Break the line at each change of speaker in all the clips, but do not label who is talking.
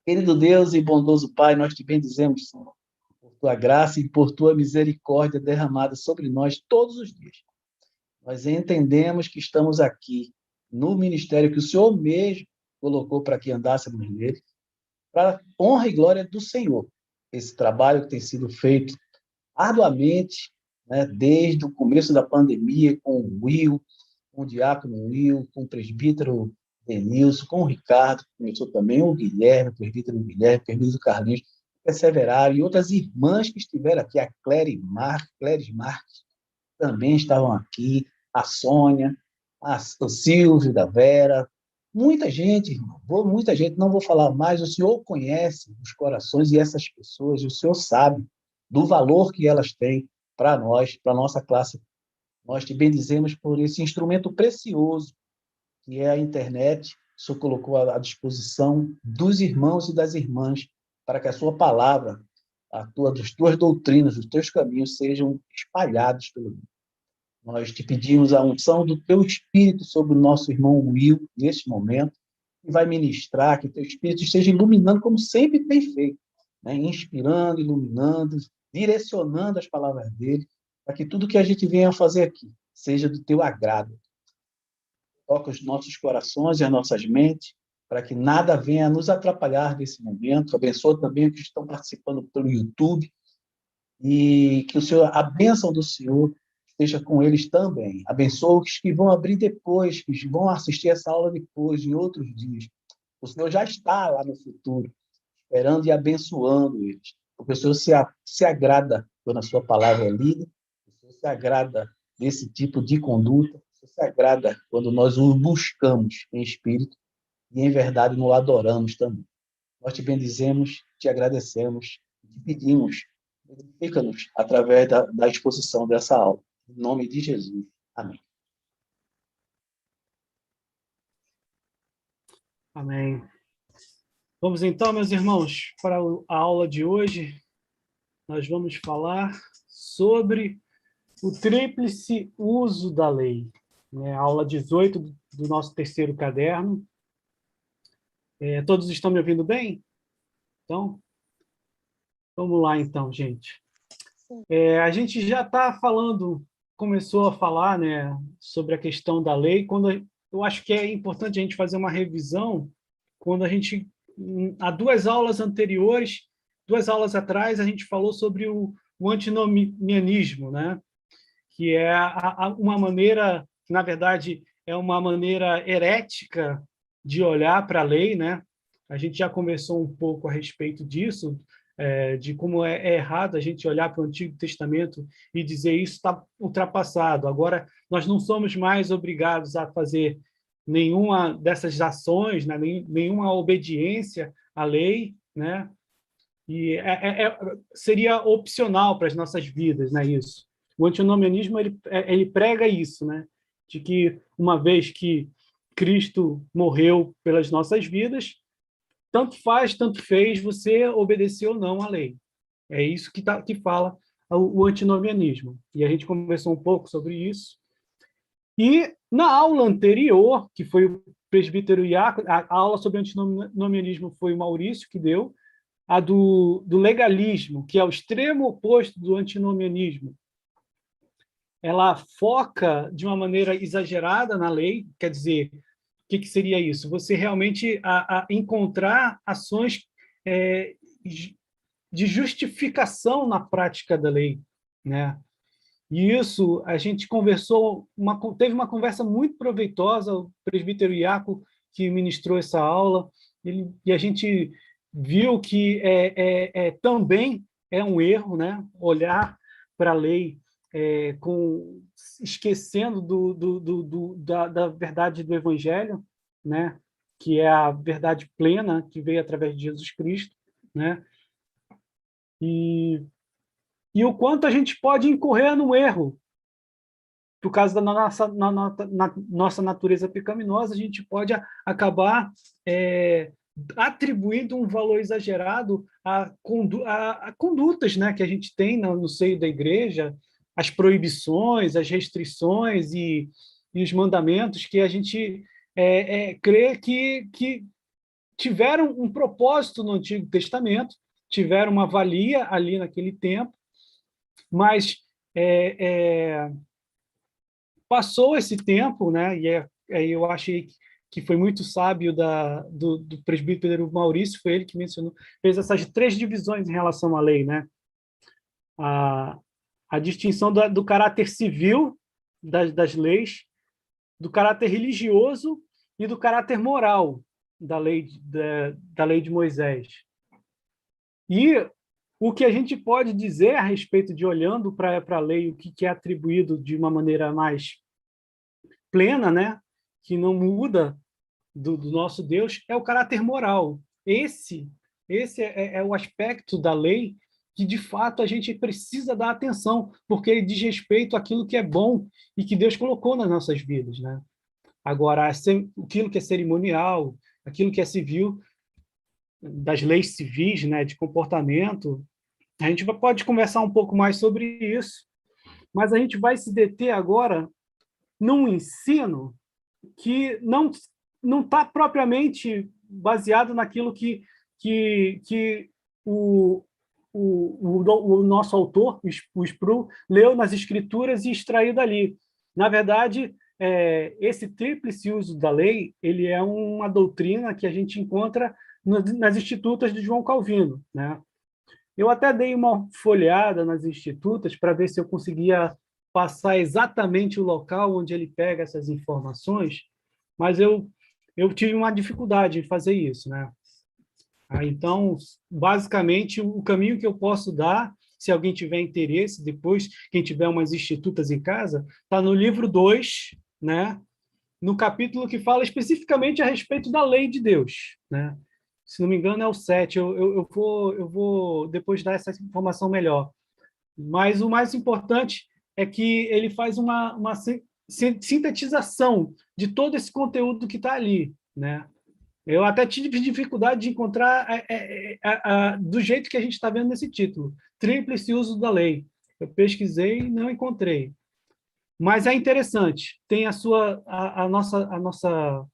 Querido Deus e bondoso Pai, nós te bendizemos, Senhor, por tua graça e por tua misericórdia derramada sobre nós todos os dias. Nós entendemos que estamos aqui no ministério que o Senhor mesmo colocou para que andássemos nele, para a honra e glória do Senhor. Esse trabalho que tem sido feito arduamente, né, desde o começo da pandemia, com o Will, com o diácono Will, com o presbítero Denilson, com o Ricardo, começou também o Guilherme, o presbítero Carlinhos, perseveraram, e outras irmãs que estiveram aqui, a Cléris Marques, também estavam aqui, a Sônia, o Silvio da Vera, muita gente, irmão, muita gente, não vou falar mais, o Senhor conhece os corações e essas pessoas, o Senhor sabe do valor que elas têm para nós, para a nossa classe. Nós te bendizemos por esse instrumento precioso que é a internet. O Senhor colocou à disposição dos irmãos e das irmãs para que a sua palavra, as tuas doutrinas, os teus caminhos sejam espalhados pelo mundo. Nós te pedimos a unção do teu Espírito sobre o nosso irmão Will, neste momento, que vai ministrar, que teu Espírito esteja iluminando, como sempre tem feito, né? Inspirando, iluminando, direcionando as palavras dele, para que tudo que a gente venha fazer aqui seja do teu agrado. Toca os nossos corações e as nossas mentes, para que nada venha nos atrapalhar nesse momento. Abençoa também os que estão participando pelo YouTube, e que o Senhor, a bênção do Senhor esteja com eles também. Abençoa os que vão abrir depois, que vão assistir essa aula depois, em outros dias. O Senhor já está lá no futuro, esperando e abençoando eles. Porque o Senhor se agrada quando a sua palavra é lida, o Senhor se agrada desse tipo de conduta, o Senhor se agrada quando nós o buscamos em espírito e em verdade nos adoramos também. Nós te bendizemos, te agradecemos, te pedimos, edifica-nos através da exposição dessa aula. Em nome de Jesus. Amém.
Amém. Vamos então, meus irmãos, para a aula de hoje. Nós vamos falar sobre o tríplice uso da lei. Né? Aula 18 do nosso terceiro caderno. Todos estão me ouvindo bem? Então, vamos lá então, gente. A gente já está falando, começou a falar, né, sobre a questão da lei, quando eu acho que é importante a gente fazer uma revisão, quando a gente, há duas aulas anteriores, 2 aulas atrás, a gente falou sobre o antinomianismo, né, que é uma maneira, na verdade, é uma maneira herética de olhar para a lei, né? A gente já conversou um pouco a respeito disso, de como é errado a gente olhar para o Antigo Testamento e dizer isso está ultrapassado. Agora, nós não somos mais obrigados a fazer nenhuma dessas ações, né? Nenhuma obediência à lei, né? E seria opcional para as nossas vidas, né? Isso. O antinomianismo ele prega isso, né? De que uma vez que Cristo morreu pelas nossas vidas, tanto faz, tanto fez você obedecer ou não à lei. É isso que fala o antinomianismo. E a gente conversou um pouco sobre isso. E na aula anterior, que foi o presbítero Iaco, a aula sobre antinomianismo foi o Maurício que deu, a do legalismo, que é o extremo oposto do antinomianismo. Ela foca de uma maneira exagerada na lei, quer dizer, o que seria isso? Você realmente encontrar ações de justificação na prática da lei, né? E isso, a gente conversou, teve uma conversa muito proveitosa, o presbítero Iaco, que ministrou essa aula, e a gente viu que também é um erro, né? Olhar para a lei esquecendo da verdade do Evangelho, né? Que é a verdade plena que veio através de Jesus Cristo, né? E o quanto a gente pode incorrer no erro. Por causa da nossa natureza pecaminosa, a gente pode acabar atribuindo um valor exagerado a condutas, né, que a gente tem no seio da igreja, as proibições, as restrições e os mandamentos que a gente crê que tiveram um propósito no Antigo Testamento, tiveram uma valia ali naquele tempo, mas passou esse tempo, né? Eu achei que foi muito sábio do presbítero Maurício, foi ele que mencionou, fez essas 3 divisões em relação à lei, né? A distinção do caráter civil das leis, do caráter religioso e do caráter moral da lei de Moisés. E o que a gente pode dizer a respeito de, olhando para a lei, o que é atribuído de uma maneira mais plena, né, que não muda do nosso Deus, é o caráter moral. Esse é o aspecto da lei que, de fato, a gente precisa dar atenção, porque ele diz respeito àquilo que é bom e que Deus colocou nas nossas vidas, né? Agora, aquilo que é cerimonial, aquilo que é civil, das leis civis, né, de comportamento, a gente pode conversar um pouco mais sobre isso, mas a gente vai se deter agora num ensino que não está propriamente baseado naquilo que o nosso autor, o Sproul, leu nas Escrituras e extraiu dali. Na verdade, esse tríplice uso da lei, ele é uma doutrina que a gente encontra nas Institutas de João Calvino, né? Eu até dei uma folheada nas Institutas para ver se eu conseguia passar exatamente o local onde ele pega essas informações, mas eu tive uma dificuldade em fazer isso, né? Então, basicamente, o caminho que eu posso dar, se alguém tiver interesse, depois, quem tiver umas Institutas em casa, está no livro 2, né? No capítulo que fala especificamente a respeito da lei de Deus, né? Se não me engano, é o 7. Eu vou depois dar essa informação melhor. Mas o mais importante é que ele faz uma sintetização de todo esse conteúdo que está ali, né? Eu até tive dificuldade de encontrar do jeito que a gente está vendo nesse título, tríplice uso da lei. Eu pesquisei e não encontrei. Mas é interessante. Tem a nossa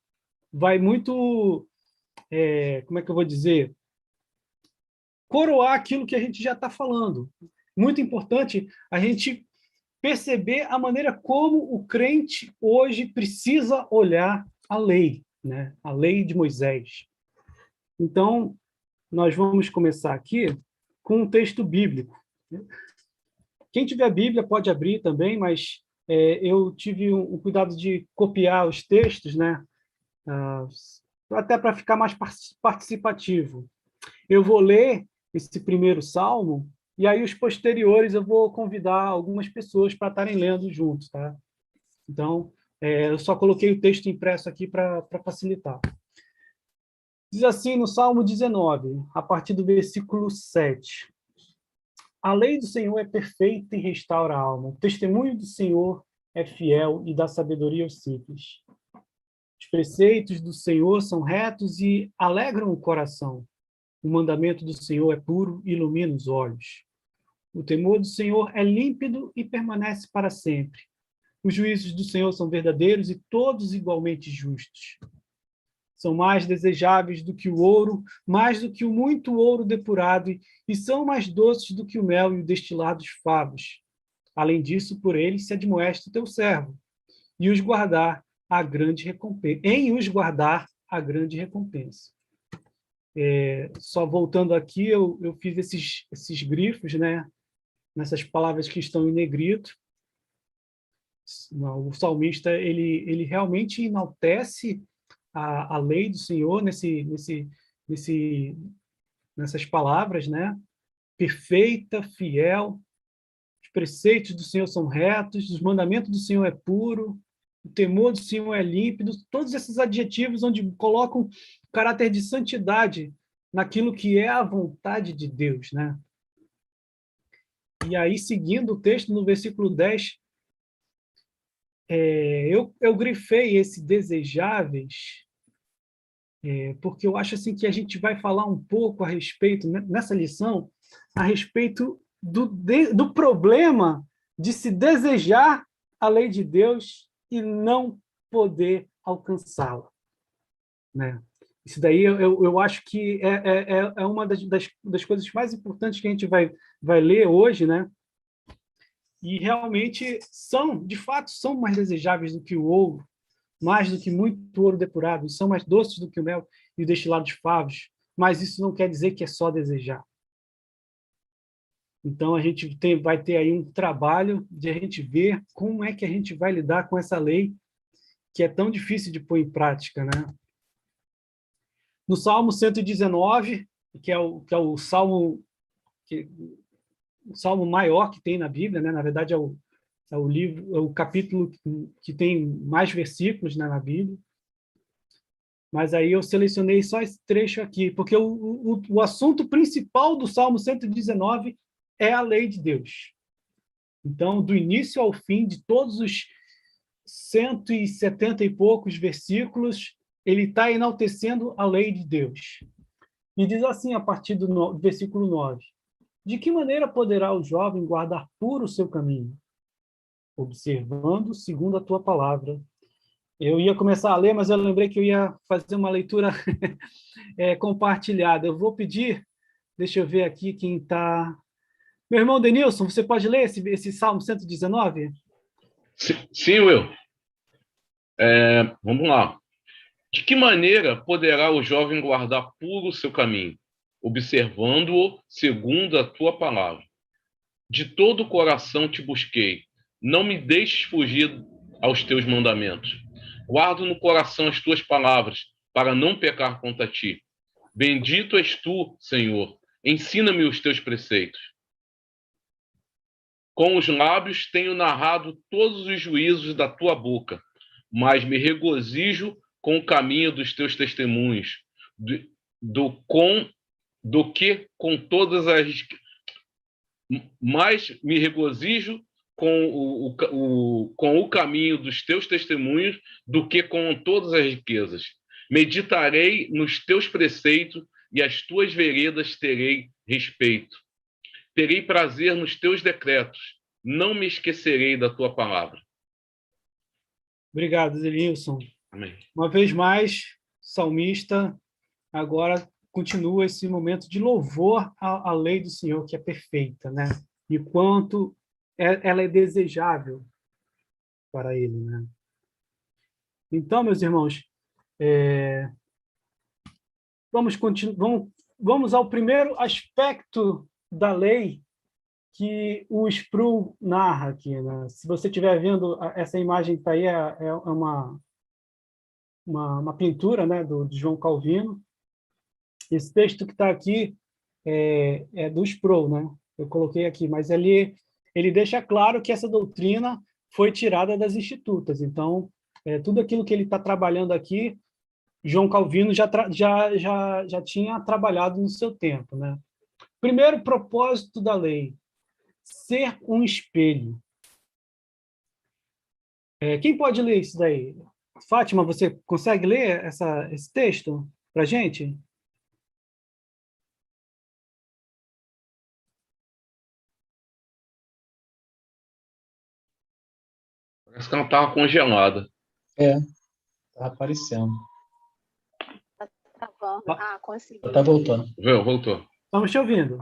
vai muito, como é que eu vou dizer? Coroar aquilo que a gente já está falando. Muito importante a gente perceber a maneira como o crente hoje precisa olhar a lei, né? A lei de Moisés. Então, nós vamos começar aqui com um texto bíblico. Quem tiver Bíblia pode abrir também, mas eu tive o cuidado de copiar os textos, né? Até para ficar mais participativo. Eu vou ler esse primeiro salmo, e aí os posteriores eu vou convidar algumas pessoas para estarem lendo juntos, tá? Então, eu só coloquei o texto impresso aqui para facilitar. Diz assim no Salmo 19, a partir do versículo 7. A lei do Senhor é perfeita e restaura a alma. O testemunho do Senhor é fiel e dá sabedoria aos simples. Os preceitos do Senhor são retos e alegram o coração. O mandamento do Senhor é puro e ilumina os olhos. O temor do Senhor é límpido e permanece para sempre. Os juízos do Senhor são verdadeiros e todos igualmente justos. São mais desejáveis do que o ouro, mais do que o muito ouro depurado, e são mais doces do que o mel e o destilado dos favos. Além disso, por eles se admoesta o teu servo, e os guardar a grande recompensa. Em os guardar a grande recompensa. Só voltando aqui, eu fiz esses grifos, né, nessas palavras que estão em negrito. O salmista ele realmente enaltece a lei do Senhor nessas palavras, né? Perfeita, fiel. Os preceitos do Senhor são retos, os mandamentos do Senhor é puro, o temor do Senhor é límpido. Todos esses adjetivos onde colocam o caráter de santidade naquilo que é a vontade de Deus, né? E aí, seguindo o texto, no versículo 10, eu grifei esse desejáveis, porque eu acho assim que a gente vai falar um pouco a respeito, nessa lição, a respeito do problema de se desejar a lei de Deus e não poder alcançá-la, né? Isso daí eu acho que é uma das coisas mais importantes que a gente vai ler hoje, né? E realmente de fato, são mais desejáveis do que o ouro, mais do que muito ouro depurado, são mais doces do que o mel e o destilado de favos, mas isso não quer dizer que é só desejar. Então, a gente vai ter aí um trabalho de a gente ver como é que a gente vai lidar com essa lei que é tão difícil de pôr em prática, né? No Salmo 119, que é o salmo o salmo maior que tem na Bíblia, né? Na verdade, é o livro, é o capítulo que tem mais versículos, né, na Bíblia. Mas aí eu selecionei só esse trecho aqui, porque o assunto principal do Salmo 119 é a lei de Deus. Então, do início ao fim de todos os 170 e poucos versículos, ele está enaltecendo a lei de Deus. E diz assim, a partir do versículo 9: de que maneira poderá o jovem guardar puro o seu caminho? Observando segundo a tua palavra. Eu ia começar a ler, mas eu lembrei que eu ia fazer uma leitura compartilhada. Eu vou pedir, deixa eu ver aqui quem está... Meu irmão Denilson, você pode ler esse Salmo 119?
Sim, Will. Vamos lá. De que maneira poderá o jovem guardar puro o seu caminho, observando-o segundo a tua palavra? De todo o coração te busquei, não me deixes fugir aos teus mandamentos. Guardo no coração as tuas palavras, para não pecar contra ti. Bendito és tu, Senhor, ensina-me os teus preceitos. Com os lábios tenho narrado todos os juízos da tua boca, mas me regozijo com o caminho dos teus testemunhos, do que com todas as... Mas me regozijo com o caminho dos teus testemunhos do que com todas as riquezas. Meditarei nos teus preceitos e as tuas veredas terei respeito. Terei prazer nos teus decretos. Não me esquecerei da tua palavra.
Obrigado, Denilson.
Amém.
Uma vez mais, salmista, agora continua esse momento de louvor à lei do Senhor, que é perfeita, né? E quanto ela é desejável para ele, né? Então, meus irmãos, vamos ao primeiro aspecto da lei que o Sproul narra aqui, né? Se você estiver vendo essa imagem que está aí, é uma pintura, né, de João Calvino. Esse texto que está aqui é do Sproul, né? Eu coloquei aqui, mas ele deixa claro que essa doutrina foi tirada das Institutas. Então, tudo aquilo que ele está trabalhando aqui, João Calvino já tinha trabalhado no seu tempo, né? Primeiro propósito da lei: ser um espelho. Quem pode ler isso daí? Fátima, você consegue ler esse texto para a gente?
Parece que ela estava congelada.
Está aparecendo.
Tá travando. Consegui.
Está voltando.
Voltou.
Estamos te ouvindo.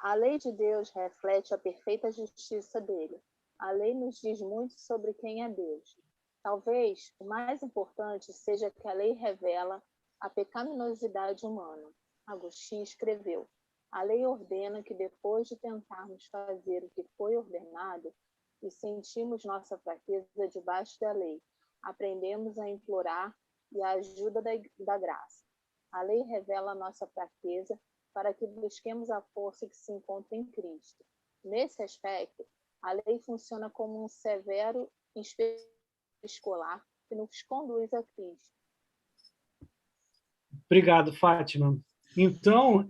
A lei de Deus reflete a perfeita justiça dele. A lei nos diz muito sobre quem é Deus. Talvez o mais importante seja que a lei revela a pecaminosidade humana. Agostinho escreveu: a lei ordena que depois de tentarmos fazer o que foi ordenado e sentimos nossa fraqueza debaixo da lei, aprendemos a implorar e a ajuda da graça. A lei revela a nossa fraqueza para que busquemos a força que se encontra em Cristo. Nesse aspecto, a lei funciona como um severo espelho escolar que nos conduz a Cristo.
Obrigado, Fátima. Então,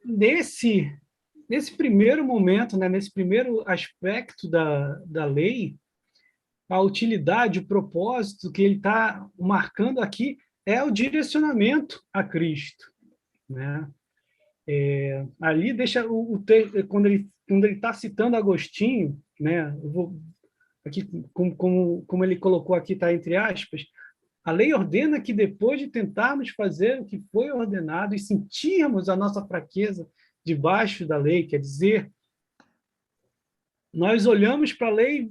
nesse primeiro momento, né, nesse primeiro aspecto da lei, a utilidade, o propósito que ele está marcando aqui é o direcionamento a Cristo, né? Ali deixa quando ele está citando Agostinho, né? Eu vou aqui como ele colocou aqui, está entre aspas. A lei ordena que depois de tentarmos fazer o que foi ordenado e sentirmos a nossa fraqueza debaixo da lei, quer dizer, nós olhamos para a lei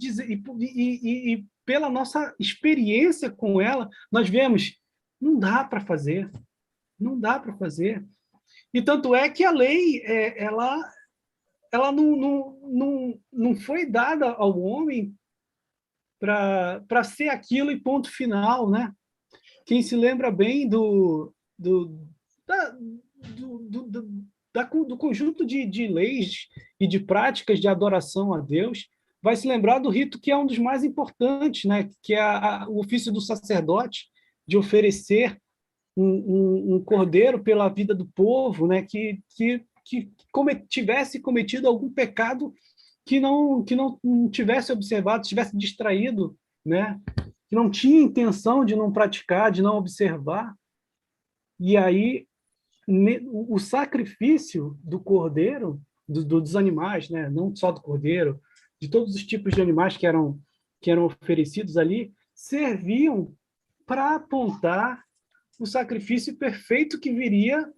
e pela nossa experiência com ela, nós vemos, não dá para fazer, não dá para fazer. E tanto é que a lei, ela não foi dada ao homem para ser aquilo e ponto final, né? Quem se lembra bem do conjunto de leis e de práticas de adoração a Deus, vai se lembrar do rito que é um dos mais importantes, né? Que é o ofício do sacerdote, de oferecer um cordeiro pela vida do povo, né? Que tivesse cometido algum pecado que não tivesse observado, tivesse distraído, né? Que não tinha intenção de não praticar, de não observar. E aí o sacrifício do cordeiro, dos animais, né? Não só do cordeiro, de todos os tipos de animais que eram oferecidos ali, serviam para apontar o sacrifício perfeito que viria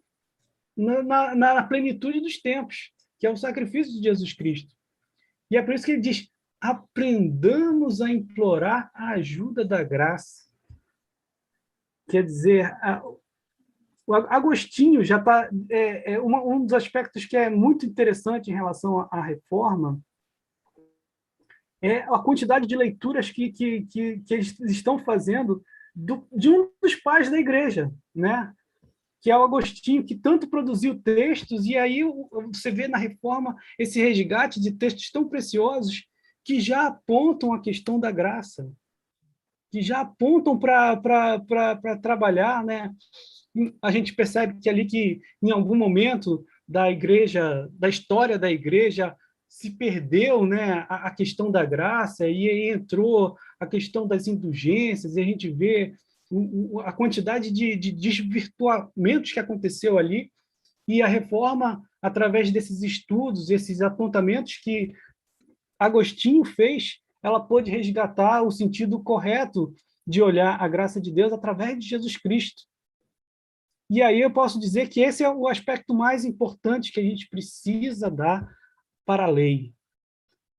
na plenitude dos tempos, que é o sacrifício de Jesus Cristo. E é por isso que ele diz: aprendamos a implorar a ajuda da graça. Quer dizer, o Agostinho já está... um dos aspectos que é muito interessante em relação à reforma é a quantidade de leituras que eles estão fazendo de um dos pais da igreja, né? Que é o Agostinho, que tanto produziu textos, e aí você vê na reforma esse resgate de textos tão preciosos que já apontam a questão da graça, que já apontam para trabalhar, né? A gente percebe que ali que em algum momento da igreja, da história da igreja, se perdeu, né, a questão da graça, e aí entrou a questão das indulgências, e a gente vê a quantidade de desvirtuamentos que aconteceu ali, e a reforma, através desses estudos, esses apontamentos que Agostinho fez, ela pôde resgatar o sentido correto de olhar a graça de Deus através de Jesus Cristo. E aí eu posso dizer que esse é o aspecto mais importante que a gente precisa dar para a lei,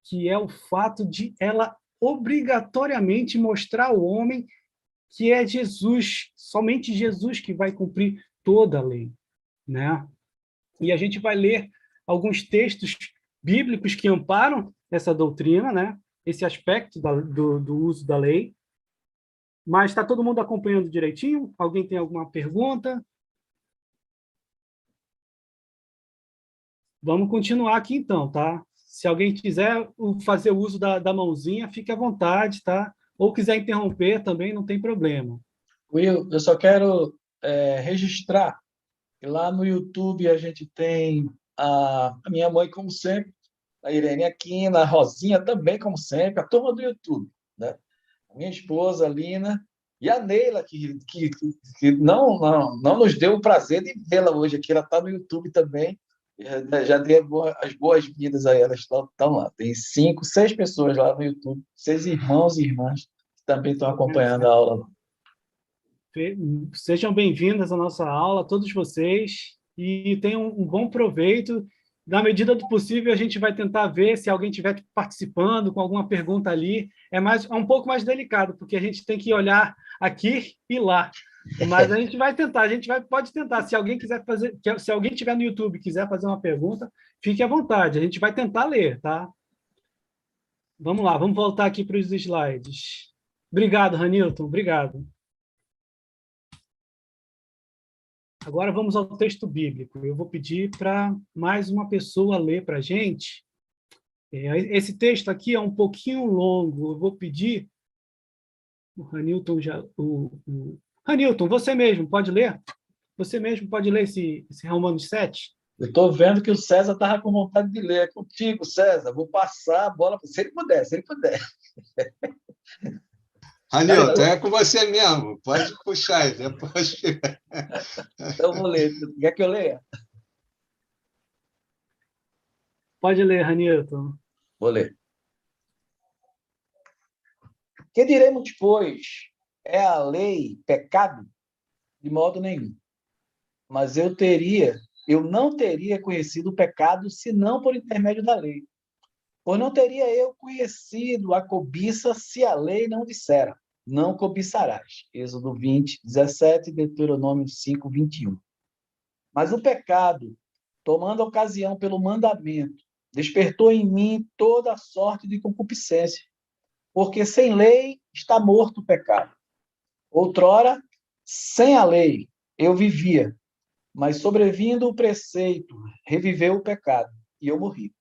que é o fato de ela obrigatoriamente mostrar ao homem que é Jesus, somente Jesus que vai cumprir toda a lei, né? E a gente vai ler alguns textos bíblicos que amparam essa doutrina, né? Esse aspecto do uso da lei. Mas está todo mundo acompanhando direitinho? Alguém tem alguma pergunta? Vamos continuar aqui então, tá? Se alguém quiser fazer o uso da mãozinha, fique à vontade, tá? Ou quiser interromper também, não tem problema.
Will, eu só quero registrar que lá no YouTube a gente tem a minha mãe, como sempre, a Irene Aquina, a Rosinha também, como sempre, a turma do YouTube, né? A minha esposa, a Lina, e a Neila, que não nos deu o prazer de vê-la hoje aqui, ela está no YouTube também. Já dei as boas-vindas a elas, estão lá. Tem 5, 6 pessoas lá no YouTube, 6 irmãos e irmãs que também estão acompanhando a aula.
Sejam bem-vindas à nossa aula, todos vocês, e tenham um bom proveito. Na medida do possível, a gente vai tentar ver se alguém estiver participando com alguma pergunta ali. É um pouco mais delicado, porque a gente tem que olhar aqui e lá. Mas a gente vai tentar, pode tentar. Se alguém quiser fazer, se alguém estiver no YouTube e quiser fazer uma pergunta, fique à vontade. A gente vai tentar ler, tá? Vamos lá, vamos voltar aqui para os slides. Obrigado, Ranilton, obrigado. Agora vamos ao texto bíblico. Eu vou pedir para mais uma pessoa ler para a gente. Esse texto aqui é um pouquinho longo. Eu vou pedir... O Ranilton já... Ranilton, você mesmo pode ler? Você mesmo pode ler esse Romanos 7?
Eu estou vendo que o César estava com vontade de ler. É contigo, César. Vou passar a bola, se ele puder, se ele puder.
Ranilton, é com você mesmo. Pode puxar aí, depois.
Então, vou ler. Quer que eu leia?
Pode ler, Ranilton.
Vou ler. Que diremos, pois? é a lei pecado? De modo nenhum. Mas eu não teria conhecido o pecado senão por intermédio da lei. Pois não teria eu conhecido a cobiça se a lei não dissera: não cobiçarás. Êxodo 20, 17, Deuteronômio 5, 21. Mas o pecado, tomando ocasião pelo mandamento, despertou em mim toda a sorte de concupiscência, porque sem lei está morto o pecado. Outrora, sem a lei, eu vivia, mas sobrevindo o preceito, reviveu o pecado, e eu morri.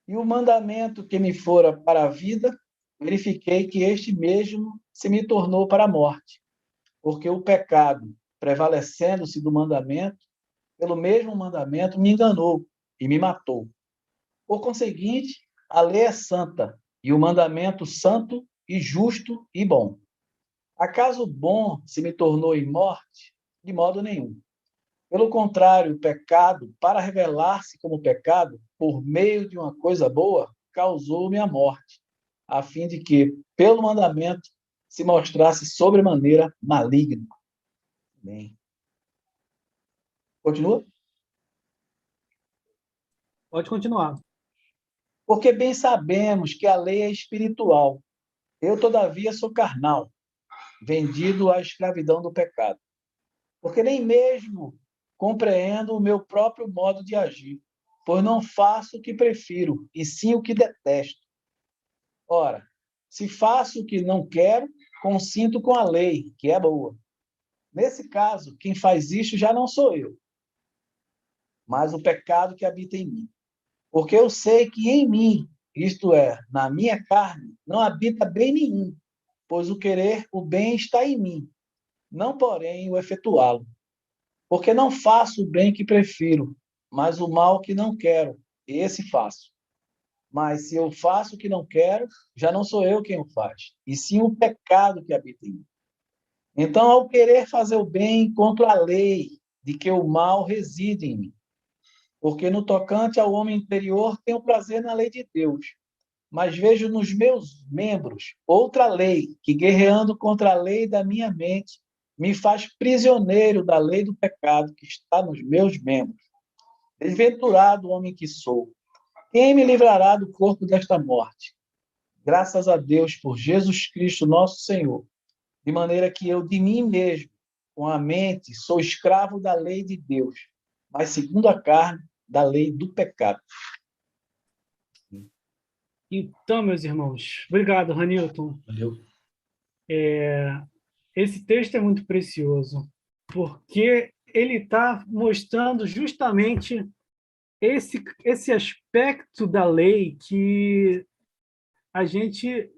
E o mandamento que me fora para a vida, verifiquei que este mesmo se me tornou para a morte, porque o pecado, prevalecendo-se do mandamento, pelo mesmo mandamento, me enganou e me matou. Por conseguinte, a lei é santa, e o mandamento santo e justo e bom. Acaso bom se me tornou em morte? De modo nenhum. Pelo contrário, o pecado, para revelar-se como pecado, por meio de uma coisa boa, causou-me a morte, a fim de que, pelo mandamento, se mostrasse sobremaneira maligno. Bem. Continua?
Pode continuar.
Porque bem sabemos que a lei é espiritual. Eu, todavia, sou carnal, vendido à escravidão do pecado. Porque nem mesmo compreendo o meu próprio modo de agir, pois não faço o que prefiro, e sim o que detesto. Ora, se faço o que não quero, consinto com a lei, que é boa. Nesse caso, quem faz isso já não sou eu, mas o pecado que habita em mim. Porque eu sei que em mim, isto é, na minha carne, não habita bem nenhum, pois o querer o bem está em mim, não porém o efetuá-lo. Porque não faço o bem que prefiro, mas o mal que não quero, esse faço. Mas se eu faço o que não quero, já não sou eu quem o faz, e sim o pecado que habita em mim. Então, ao querer fazer o bem, encontro a lei de que o mal reside em mim. Porque no tocante ao homem interior, tenho prazer na lei de Deus, mas vejo nos meus membros outra lei, que guerreando contra a lei da minha mente, me faz prisioneiro da lei do pecado que está nos meus membros. Desventurado homem que sou, quem me livrará do corpo desta morte? Graças a Deus por Jesus Cristo, nosso Senhor, de maneira que eu, de mim mesmo, com a mente, sou escravo da lei de Deus, mas segundo a carne, da lei do pecado.
Então, meus irmãos, obrigado, Ranilton.
Valeu.
Esse texto é muito precioso, porque ele está mostrando justamente esse aspecto da lei que a gente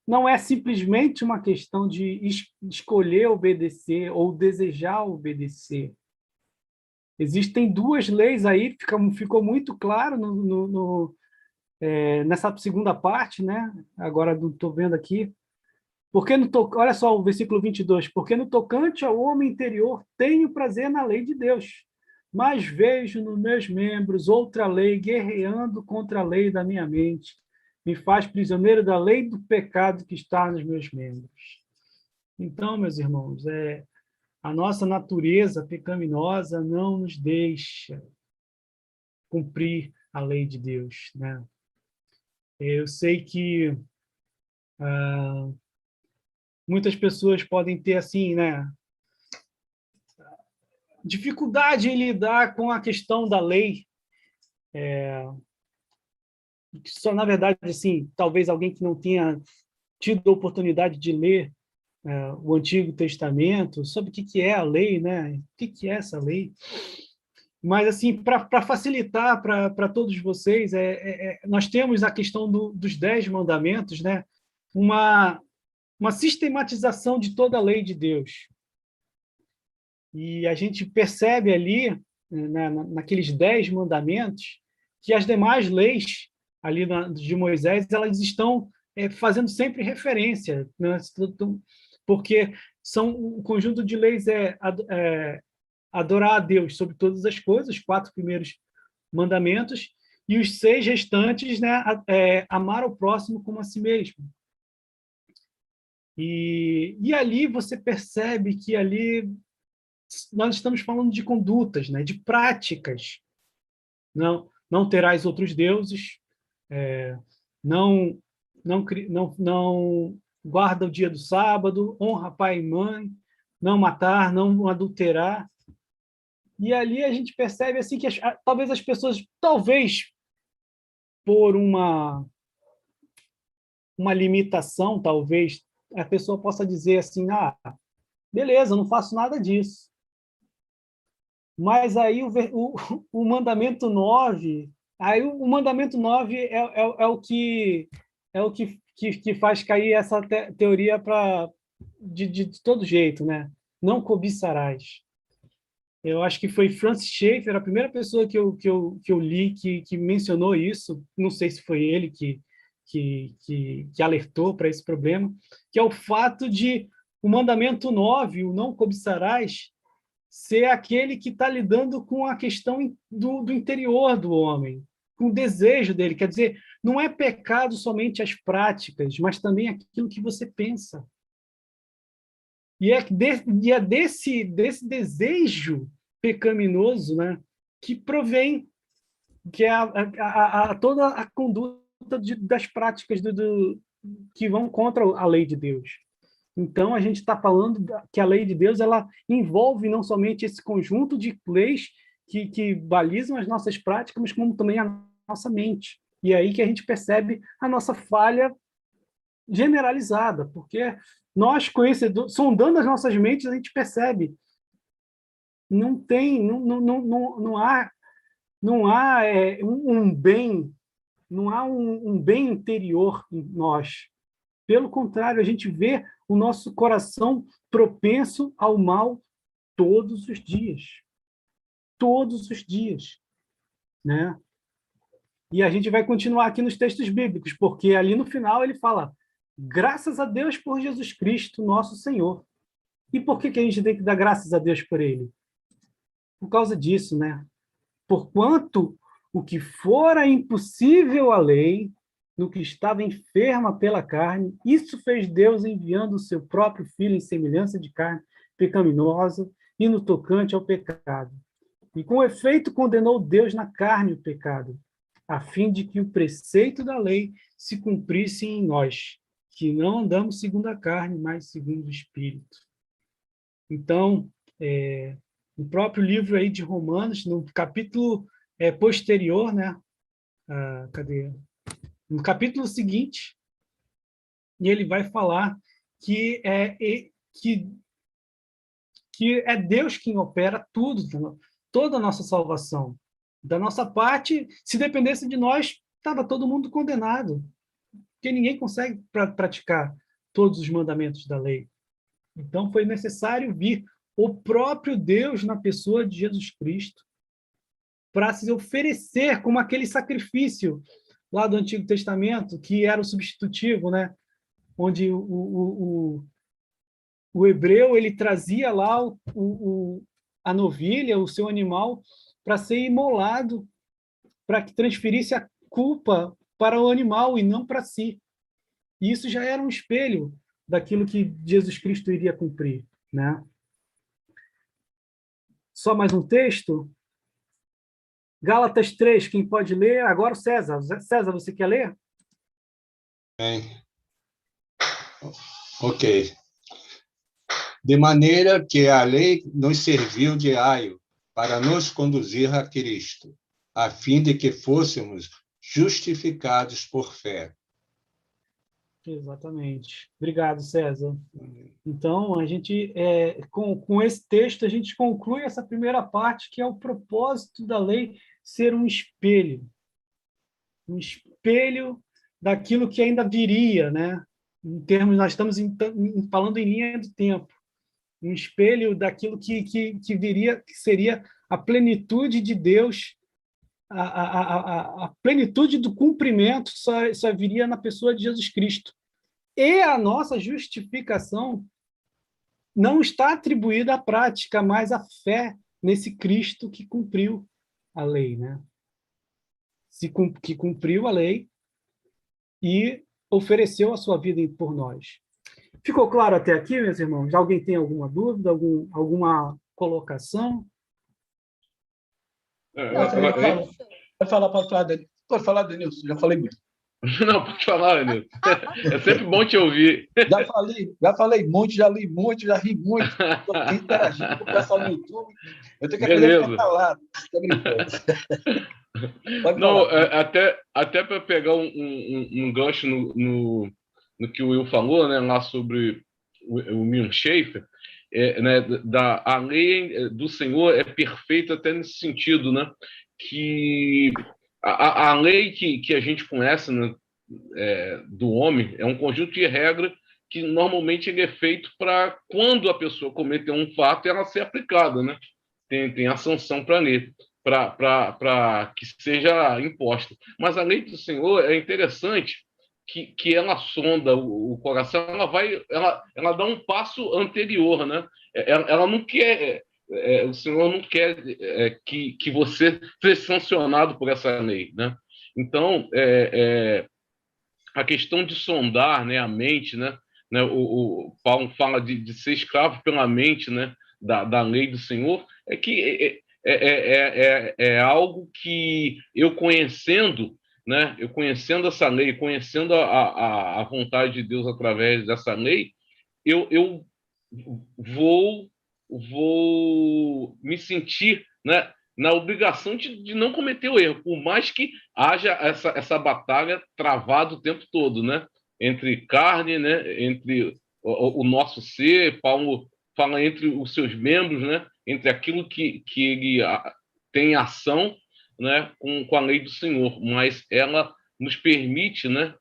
não é simplesmente uma questão de escolher obedecer ou desejar obedecer. Existem duas leis aí, ficou muito claro nessa segunda parte, né? Agora estou vendo aqui. Olha só o versículo 22. Porque no tocante ao homem interior tenho prazer na lei de Deus, mas vejo nos meus membros outra lei guerreando contra a lei da minha mente. Me faz prisioneiro da lei do pecado que está nos meus membros. Então, meus irmãos, a nossa natureza pecaminosa não nos deixa cumprir a lei de Deus, né? Eu sei que muitas pessoas podem ter assim, né, dificuldade em lidar com a questão da lei. Só, na verdade, assim, talvez alguém que não tenha tido a oportunidade de ler o Antigo Testamento, sobre o que é a lei, né? O que é essa lei? Mas, assim, para facilitar para todos vocês, nós temos a questão dos 10 mandamentos, né? Uma sistematização de toda a lei de Deus. E a gente percebe ali, naqueles 10 mandamentos, que as demais leis ali de Moisés, elas estão fazendo sempre referência, né? Porque um conjunto de leis adorar a Deus sobre todas as coisas, os 4 primeiros mandamentos, e os 6 restantes, né, amar o próximo como a si mesmo. E ali você percebe que ali nós estamos falando de condutas, né? De práticas. Não terás outros deuses, não, não guarda o dia do sábado, honra pai e mãe, não matar, não adulterar. E ali a gente percebe assim que talvez as pessoas, talvez por uma limitação, talvez a pessoa possa dizer assim, beleza, eu não faço nada disso. Mas aí o mandamento 9, aí o mandamento 9 é o que faz cair essa teoria de todo jeito, né? Não cobiçarás. Eu acho que foi Francis Schaeffer, a primeira pessoa que eu li que mencionou isso, não sei se foi ele que alertou para esse problema, que é o fato de o mandamento 9, o não cobiçarás, ser aquele que está lidando com a questão do interior do homem, com o desejo dele. Quer dizer, não é pecado somente as práticas, mas também aquilo que você pensa. E é desse desejo pecaminoso, né, que provém, que é toda a conduta das práticas que vão contra a lei de Deus. Então, a gente está falando que a lei de Deus ela envolve não somente esse conjunto de leis que balizam as nossas práticas, mas como também a nossa mente. E é aí que a gente percebe a nossa falha generalizada, porque nós, conhecedores, sondando as nossas mentes, a gente percebe não há um bem, não há um bem interior em nós. Pelo contrário, a gente vê o nosso coração propenso ao mal todos os dias. Todos os dias. Né? E a gente vai continuar aqui nos textos bíblicos, porque ali no final ele fala: graças a Deus por Jesus Cristo, nosso Senhor. E por que a gente tem que dar graças a Deus por ele? Por causa disso, né? Porquanto o que fora impossível à lei, no que estava enferma pela carne, isso fez Deus enviando o seu próprio Filho em semelhança de carne pecaminosa e no tocante ao pecado. E com efeito condenou Deus na carne o pecado, a fim de que o preceito da lei se cumprisse em nós, que não andamos segundo a carne, mas segundo o Espírito. Então, no próprio livro aí de Romanos, no capítulo posterior, né? Cadê? No capítulo seguinte, e ele vai falar que é Deus quem opera tudo, toda a nossa salvação. Da nossa parte, se dependesse de nós, estava todo mundo condenado, porque ninguém consegue praticar todos os mandamentos da lei. Então, foi necessário vir o próprio Deus na pessoa de Jesus Cristo para se oferecer como aquele sacrifício lá do Antigo Testamento, que era o substitutivo, né? Onde o hebreu ele trazia lá a novilha, o seu animal, para ser imolado, para que transferisse a culpa para o animal e não para si. E isso já era um espelho daquilo que Jesus Cristo iria cumprir, né? Só mais um texto. Gálatas 3, quem pode ler? Agora o César. César, você quer ler?
Bem. Ok. De maneira que a lei nos serviu de aio para nos conduzir a Cristo, a fim de que fôssemos justificados por fé.
Exatamente. Obrigado, César. Então, a gente, com esse texto, a gente conclui essa primeira parte, que é o propósito da lei ser um espelho daquilo que ainda viria, né? Em termos, nós estamos falando em linha do tempo, um espelho daquilo que viria, que seria a plenitude de Deus, a plenitude do cumprimento só viria na pessoa de Jesus Cristo. E a nossa justificação não está atribuída à prática, mas à fé nesse Cristo que cumpriu a lei, né? Que cumpriu a lei e ofereceu a sua vida por nós. Ficou claro até aqui, meus irmãos? Alguém tem alguma dúvida, alguma colocação?
Não, você pode falar, pode falar, Denilson, já falei muito.
Não, pode falar, Nilson. É sempre bom te ouvir.
Já falei muito, já li muito, já ri muito. Estou aqui interagindo com o pessoal no YouTube. Eu tenho que aprender a ficar
Beleza.
calado. Estou brincando. Pode
Não,
falar.
até para pegar um gancho no que o Will falou, né, lá sobre o Milton Schaeffer, né, a lei do Senhor é perfeita até nesse sentido, né, que a lei que a gente conhece, né, do homem é um conjunto de regras que normalmente ele é feito para quando a pessoa cometer um fato ela ser aplicada, né? Tem a sanção para lei, para que seja imposta. Mas a lei do Senhor é interessante que ela sonda o coração, ela dá um passo anterior, né? Ela não quer, o Senhor não quer que você seja sancionado por essa lei, né? Então, a questão de sondar, né, a mente, né, o Paulo fala de ser escravo pela mente, né, da lei do Senhor, é que é algo que eu conhecendo, né, eu conhecendo essa lei, conhecendo a vontade de Deus através dessa lei, eu vou me sentir, né, na obrigação de não cometer o erro, por mais que haja essa batalha travada o tempo todo, né? Entre carne, né? Entre o nosso ser, Paulo fala entre os seus membros, né? Entre aquilo que ele tem ação, né? Com a lei do Senhor, mas ela nos permite, né?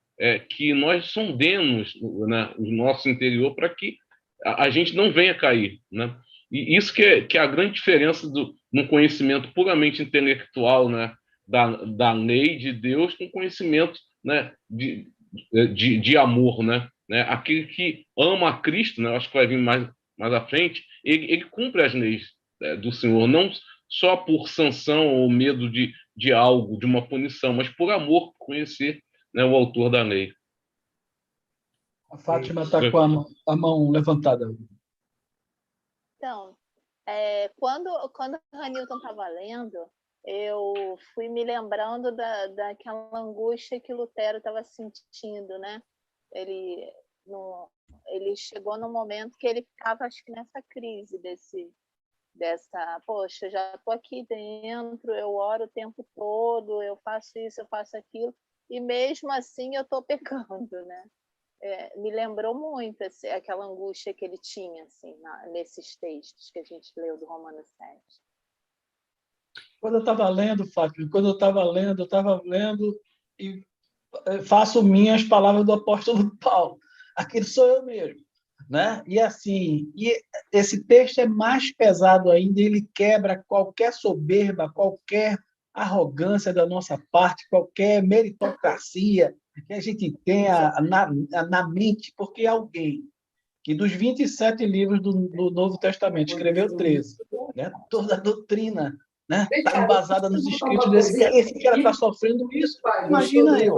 Que nós sondemos, né, o nosso interior para que a gente não venha cair, né? E isso que é a grande diferença num conhecimento puramente intelectual, né, da lei de Deus com conhecimento, né, de amor, né? Aquele que ama a Cristo, né, acho que vai vir mais à frente, ele cumpre as leis do Senhor, não só por sanção ou medo de algo, de uma punição, mas por amor, conhecer, né, o autor da lei.
A Fátima está com a mão levantada.
Então, quando o Hamilton estava lendo, eu fui me lembrando daquela angústia que Lutero estava sentindo, né? Ele chegou num momento que ele ficava, acho que nessa crise poxa, já estou aqui dentro, eu oro o tempo todo, eu faço isso, eu faço aquilo, e mesmo assim eu estou pecando, né? Me lembrou muito aquela angústia que ele tinha assim, nesses textos que a gente leu do Romanos 7.
Quando eu estava lendo, Fátima, eu estava lendo e faço minhas palavras do apóstolo Paulo. Aquilo sou eu mesmo, né? E assim, esse texto é mais pesado ainda, ele quebra qualquer soberba, qualquer arrogância da nossa parte, qualquer meritocracia que a gente tenha na mente, porque alguém que dos 27 livros do Novo Testamento escreveu 13, né? Toda a doutrina, né? Está embasada nos escritos desse cara. Esse cara está sofrendo isso. Imagina eu.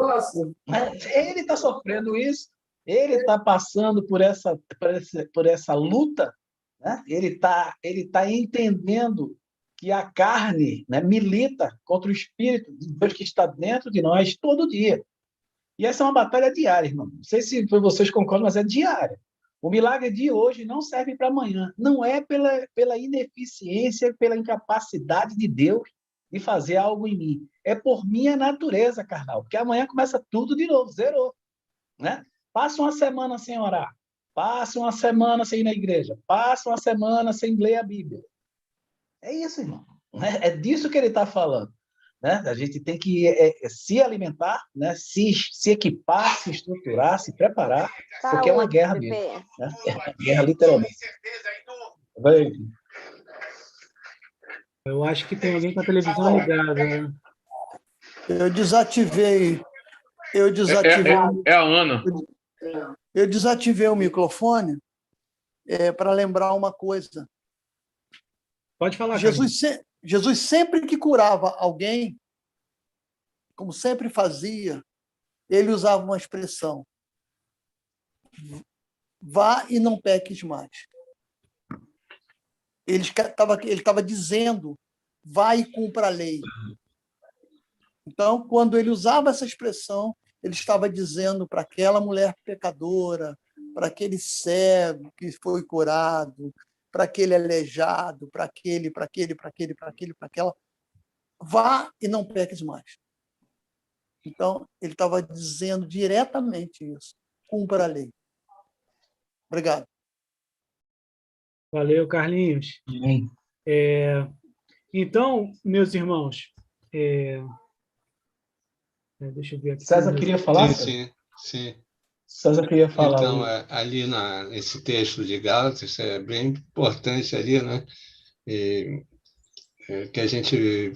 Né? Ele está sofrendo isso, ele está passando por essa luta, né? Ele tá entendendo que a carne, né, milita contra o Espírito de Deus que está dentro de nós todo dia. E essa é uma batalha diária, irmão. Não sei se vocês concordam, mas é diária. O milagre de hoje não serve para amanhã. Não é pela ineficiência, pela incapacidade de Deus de fazer algo em mim. É por minha natureza carnal, porque amanhã começa tudo de novo, zerou. Né? Passa uma semana sem orar, passa uma semana sem ir na igreja, passa uma semana sem ler a Bíblia. É isso, irmão. É disso que ele está falando. Né? A gente tem que se alimentar, né? se equipar, se estruturar, se preparar, porque é uma guerra mesmo. Né? É uma guerra literalmente. Vai.
Eu acho que tem alguém com a televisão ligada. Né?
Eu desativei.
É a Ana.
Eu desativei o microfone para lembrar uma coisa.
Pode falar,
Jesus sempre que curava alguém, como sempre fazia, ele usava uma expressão: vá e não peques mais. Ele estava dizendo, vá e cumpra a lei. Então, quando ele usava essa expressão, ele estava dizendo para aquela mulher pecadora, para aquele cego que foi curado, para aquele aleijado, para aquela, vá e não peques mais. Então, ele estava dizendo diretamente isso, cumpra a lei. Obrigado.
Valeu, Carlinhos.
Amém.
Então, meus irmãos, deixa eu ver aqui.
César queria falar?
Sim, sim.
César queria falar.
Então, ali nesse texto de Gálatas, é bem importante ali, né? Que a gente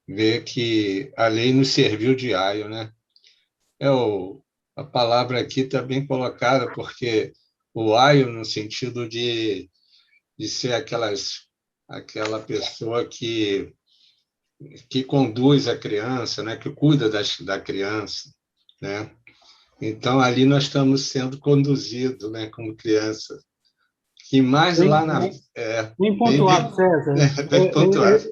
vê que a lei nos serviu de aio, né? A palavra aqui está bem colocada, porque o aio, no sentido de ser aquela pessoa que conduz a criança, né? Que cuida da criança, né? Então, ali nós estamos sendo conduzidos, né? Como criança. Que mais lá na...
Bem pontuado, César.
Bem pontuado.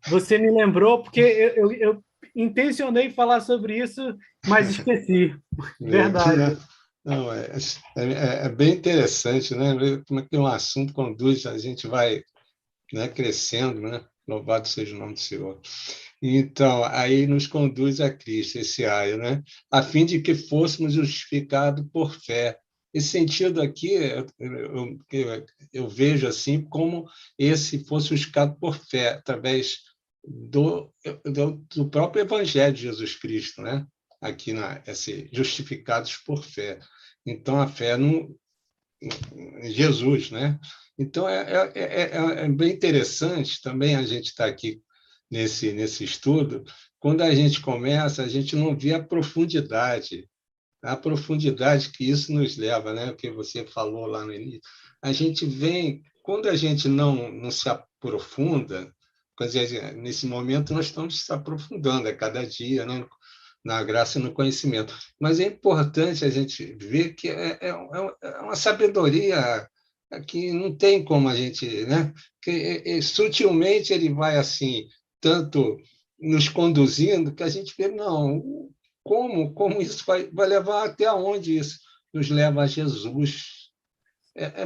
Você me lembrou, porque eu intencionei falar sobre isso, mas esqueci. Verdade.
Não, é bem interessante, né? Ver como é que um assunto conduz, a gente vai, né, crescendo, né? Louvado seja o nome do Senhor. Então, aí nos conduz a Cristo, esse aio, né? A fim de que fôssemos justificados por fé. Esse sentido aqui, eu vejo assim como esse fosse justificado por fé, através do próprio Evangelho de Jesus Cristo, né? Aqui justificados por fé. Então, a fé em Jesus, né? Então, é bem interessante também a gente estar aqui nesse estudo. Quando a gente começa, a gente não vê a profundidade que isso nos leva, né? O que você falou lá no início. A gente vem, quando a gente não se aprofunda, quer dizer, nesse momento nós estamos se aprofundando a cada dia, né? Na graça e no conhecimento. Mas é importante a gente ver que é uma sabedoria que não tem como a gente, né? Que sutilmente ele vai assim, tanto nos conduzindo, que a gente vê, não, como isso vai levar até onde isso nos leva a Jesus.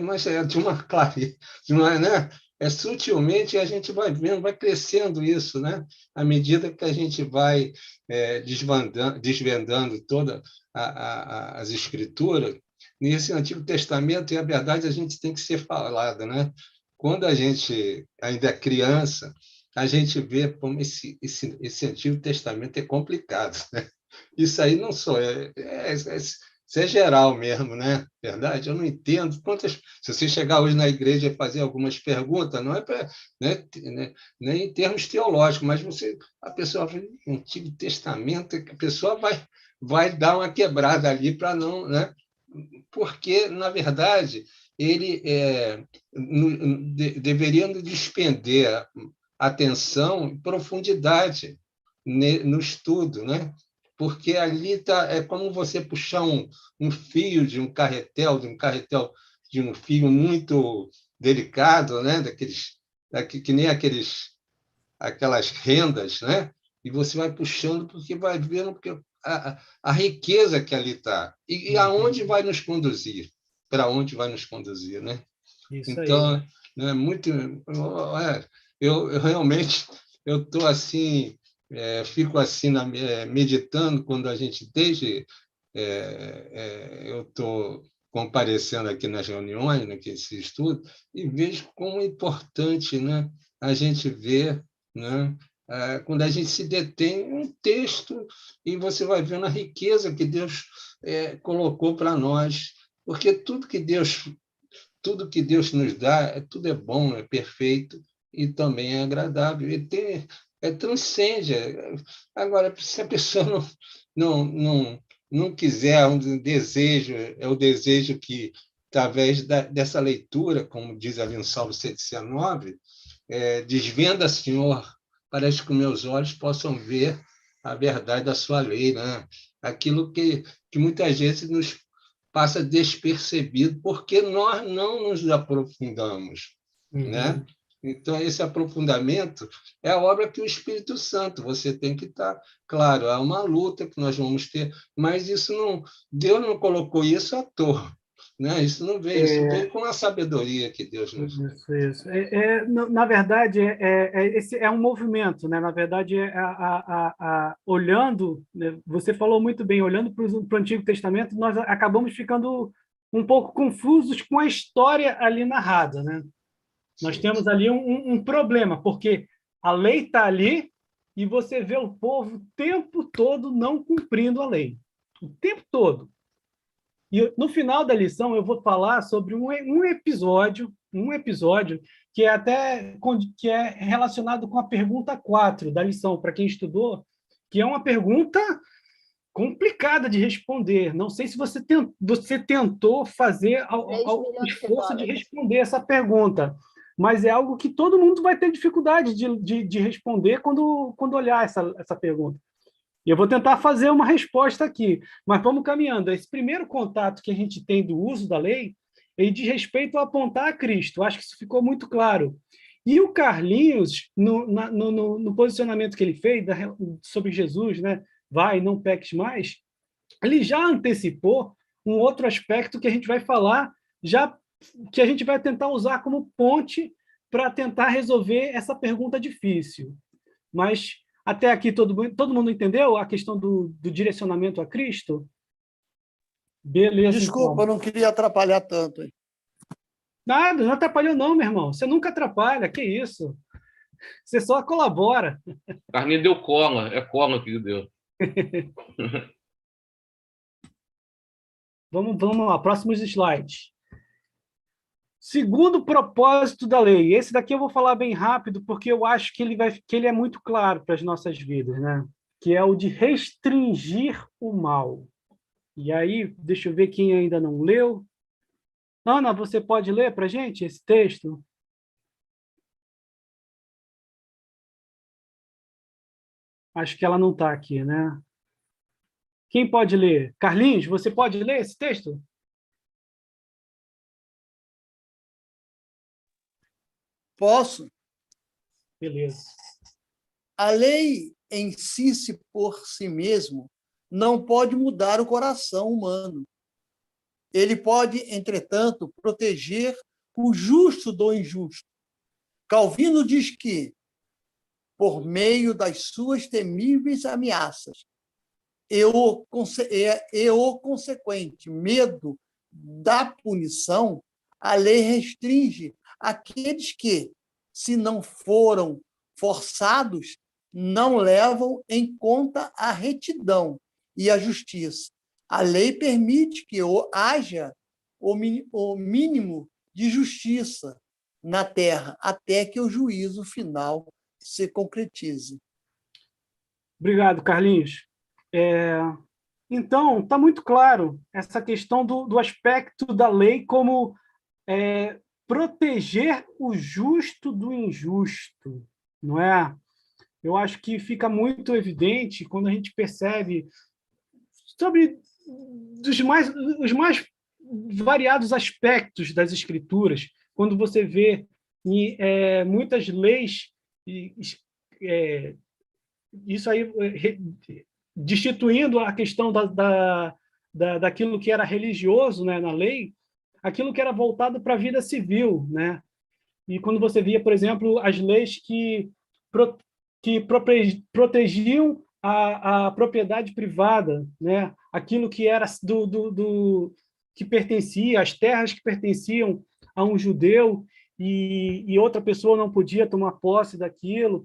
Mas é de uma clareza, né? Sutilmente a gente vai vendo, vai crescendo isso, né? À medida que a gente vai desvendando todas as escrituras. Nesse Antigo Testamento, e a verdade, a gente tem que ser falada, né? Quando a gente ainda é criança, a gente vê como esse Antigo Testamento é complicado, né? Isso aí não só isso é geral mesmo, né? Verdade? Eu não entendo se você chegar hoje na igreja e fazer algumas perguntas, não é para, né, nem em termos teológicos, mas a pessoa vai no Antigo Testamento, a pessoa vai dar uma quebrada ali para não, né? Porque na verdade ele deveria despender atenção e profundidade no estudo, né? Porque ali é como você puxar um fio de um carretel de um fio muito delicado, né? Que nem aquelas rendas, né? E você vai puxando porque vai vendo porque a riqueza que ali está e aonde vai nos conduzir, para onde vai nos conduzir, né?
Isso
então,
aí.
né, muito, eu realmente eu estou assim, fico assim meditando quando a gente eu estou comparecendo aqui nas reuniões, né, que esse estudo, e vejo como é importante, né, a gente ver, né, quando a gente se detém em um texto e você vai vendo a riqueza que Deus colocou para nós, porque tudo que Deus nos dá, tudo é bom, é perfeito e também é agradável. E transcende. Agora, se a pessoa não quiser um desejo, é o desejo que, através dessa leitura, como diz ali no Salmo 119, desvenda, Senhor, para que meus olhos possam ver a verdade da sua lei, né? Aquilo que muitas vezes passa despercebido porque nós não nos aprofundamos, né? Então, esse aprofundamento é a obra que o Espírito Santo, você tem que estar claro, é uma luta que nós vamos ter, mas isso não, Deus não colocou isso à toa, né? Isso não veio, isso veio com a sabedoria que Deus nos deu.
Isso. Na verdade, esse é um movimento, né? Na verdade, olhando, né? Você falou muito bem, olhando para o Antigo Testamento, nós acabamos ficando um pouco confusos com a história ali narrada, né? Nós temos ali um problema, porque a lei está ali e você vê o povo o tempo todo não cumprindo a lei. O tempo todo. E no final da lição eu vou falar sobre um episódio que que é relacionado com a pergunta 4 da lição, para quem estudou, que é uma pergunta complicada de responder. Não sei se você tentou fazer o esforço de responder essa pergunta, mas é algo que todo mundo vai ter dificuldade de responder quando olhar essa pergunta. E eu vou tentar fazer uma resposta aqui, mas vamos caminhando. Esse primeiro contato que a gente tem do uso da lei, ele diz respeito a apontar a Cristo. Acho que isso ficou muito claro. E o Carlinhos, no posicionamento que ele fez sobre Jesus, né? Vai, não peques mais, ele já antecipou um outro aspecto que a gente vai falar, já que a gente vai tentar usar como ponte para tentar resolver essa pergunta difícil. Mas até aqui todo mundo entendeu a questão do direcionamento a Cristo? Beleza.
Desculpa,
então.
eu não queria atrapalhar tanto.
Nada, não atrapalhou não, meu irmão. Você nunca atrapalha, que isso? Você só colabora.
Carlinhos deu cola, é cola que deu.
Vamos lá, próximos slides. Segundo propósito da lei. Esse daqui eu vou falar bem rápido, porque eu acho que ele é muito claro para as nossas vidas, né? Que é o de restringir o mal. E aí, deixa eu ver quem ainda não leu. Ana, você pode ler para a gente esse texto? Acho que ela não está aqui, né? Quem pode ler? Carlinhos, você pode ler esse texto?
Posso?
Beleza.
A lei em si, por si mesmo, não pode mudar o coração humano. Ele pode, entretanto, proteger o justo do injusto. Calvino diz que, por meio das suas temíveis ameaças e o consequente medo da punição, a lei restringe aqueles que, se não foram forçados, não levam em conta a retidão e a justiça. A lei permite que haja o mínimo de justiça na terra, até que o juízo final se concretize.
Obrigado, Carlinhos. Então, está muito claro essa questão do aspecto da lei como proteger o justo do injusto, não é? Eu acho que fica muito evidente quando a gente percebe sobre os mais variados aspectos das escrituras, quando você vê muitas leis, isso aí destituindo a questão daquilo que era religioso, né, na lei, aquilo que era voltado para a vida civil, né? E quando você via, por exemplo, as leis que protegiam a propriedade privada, né? Aquilo que era que pertencia, as terras que pertenciam a um judeu e outra pessoa não podia tomar posse daquilo,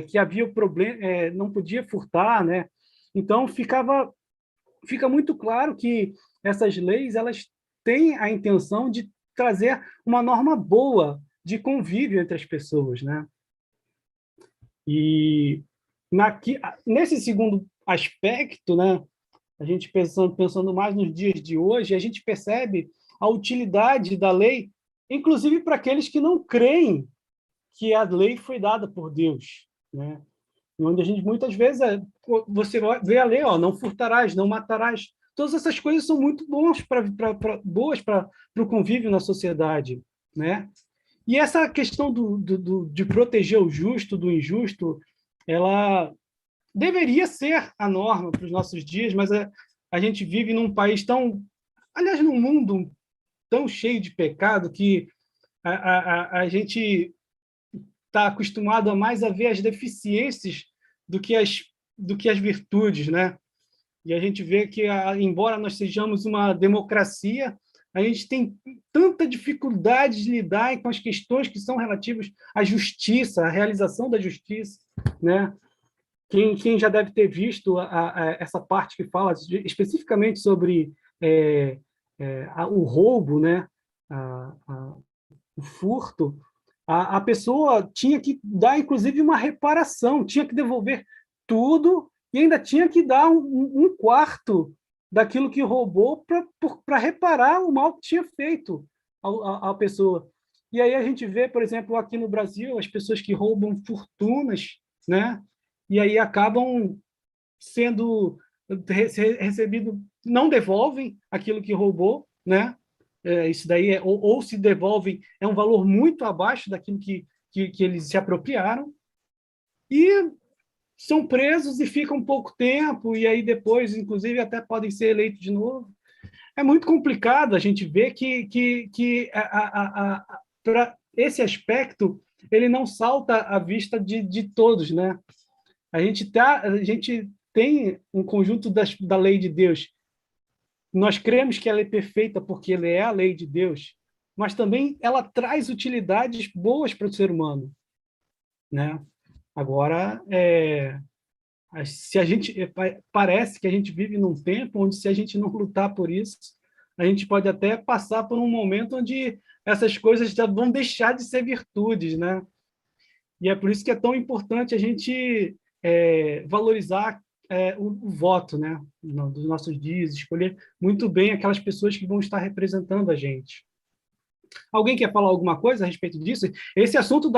que havia o problema, não podia furtar, né? Então fica muito claro que essas leis elas têm a intenção de trazer uma norma boa de convívio entre as pessoas, né? E nesse segundo aspecto, né, a gente pensando mais nos dias de hoje, a gente percebe a utilidade da lei, inclusive para aqueles que não creem que a lei foi dada por Deus, né? Onde a gente muitas vezes você vê a lei, não furtarás, não matarás, Todas essas coisas são muito boas para o convívio na sociedade, né? E essa questão de proteger o justo do injusto, ela deveria ser a norma para os nossos dias, mas a gente vive num país aliás, num mundo tão cheio de pecado que a gente está acostumado a ver as deficiências do que as virtudes, né? E a gente vê que, embora nós sejamos uma democracia, a gente tem tanta dificuldade de lidar com as questões que são relativas à justiça, à realização da justiça, né? Quem já deve ter visto essa parte que fala especificamente sobre o roubo, né? O furto, a pessoa tinha que dar, inclusive, uma reparação, tinha que devolver tudo e ainda tinha que dar um quarto daquilo que roubou para reparar o mal que tinha feito à pessoa. E aí a gente vê, por exemplo, aqui no Brasil, as pessoas que roubam fortunas, né? E aí acabam sendo recebido, não devolvem aquilo que roubou, né? Isso daí ou se devolvem é um valor muito abaixo daquilo que eles se apropriaram, e são presos e ficam pouco tempo, e aí depois, inclusive, até podem ser eleitos de novo. É muito complicado a gente ver que para esse aspecto ele não salta à vista de todos, né? A gente tem um conjunto da lei de Deus. Nós cremos que ela é perfeita porque ela é a lei de Deus, mas também ela traz utilidades boas para o ser humano, né? Agora, se a gente parece que a gente vive num tempo onde, se a gente não lutar por isso, a gente pode até passar por um momento onde essas coisas já vão deixar de ser virtudes, né? E é por isso que é tão importante a gente valorizar o voto, né, dos nossos dias, escolher muito bem aquelas pessoas que vão estar representando a gente. Alguém quer falar alguma coisa a respeito disso? Esse assunto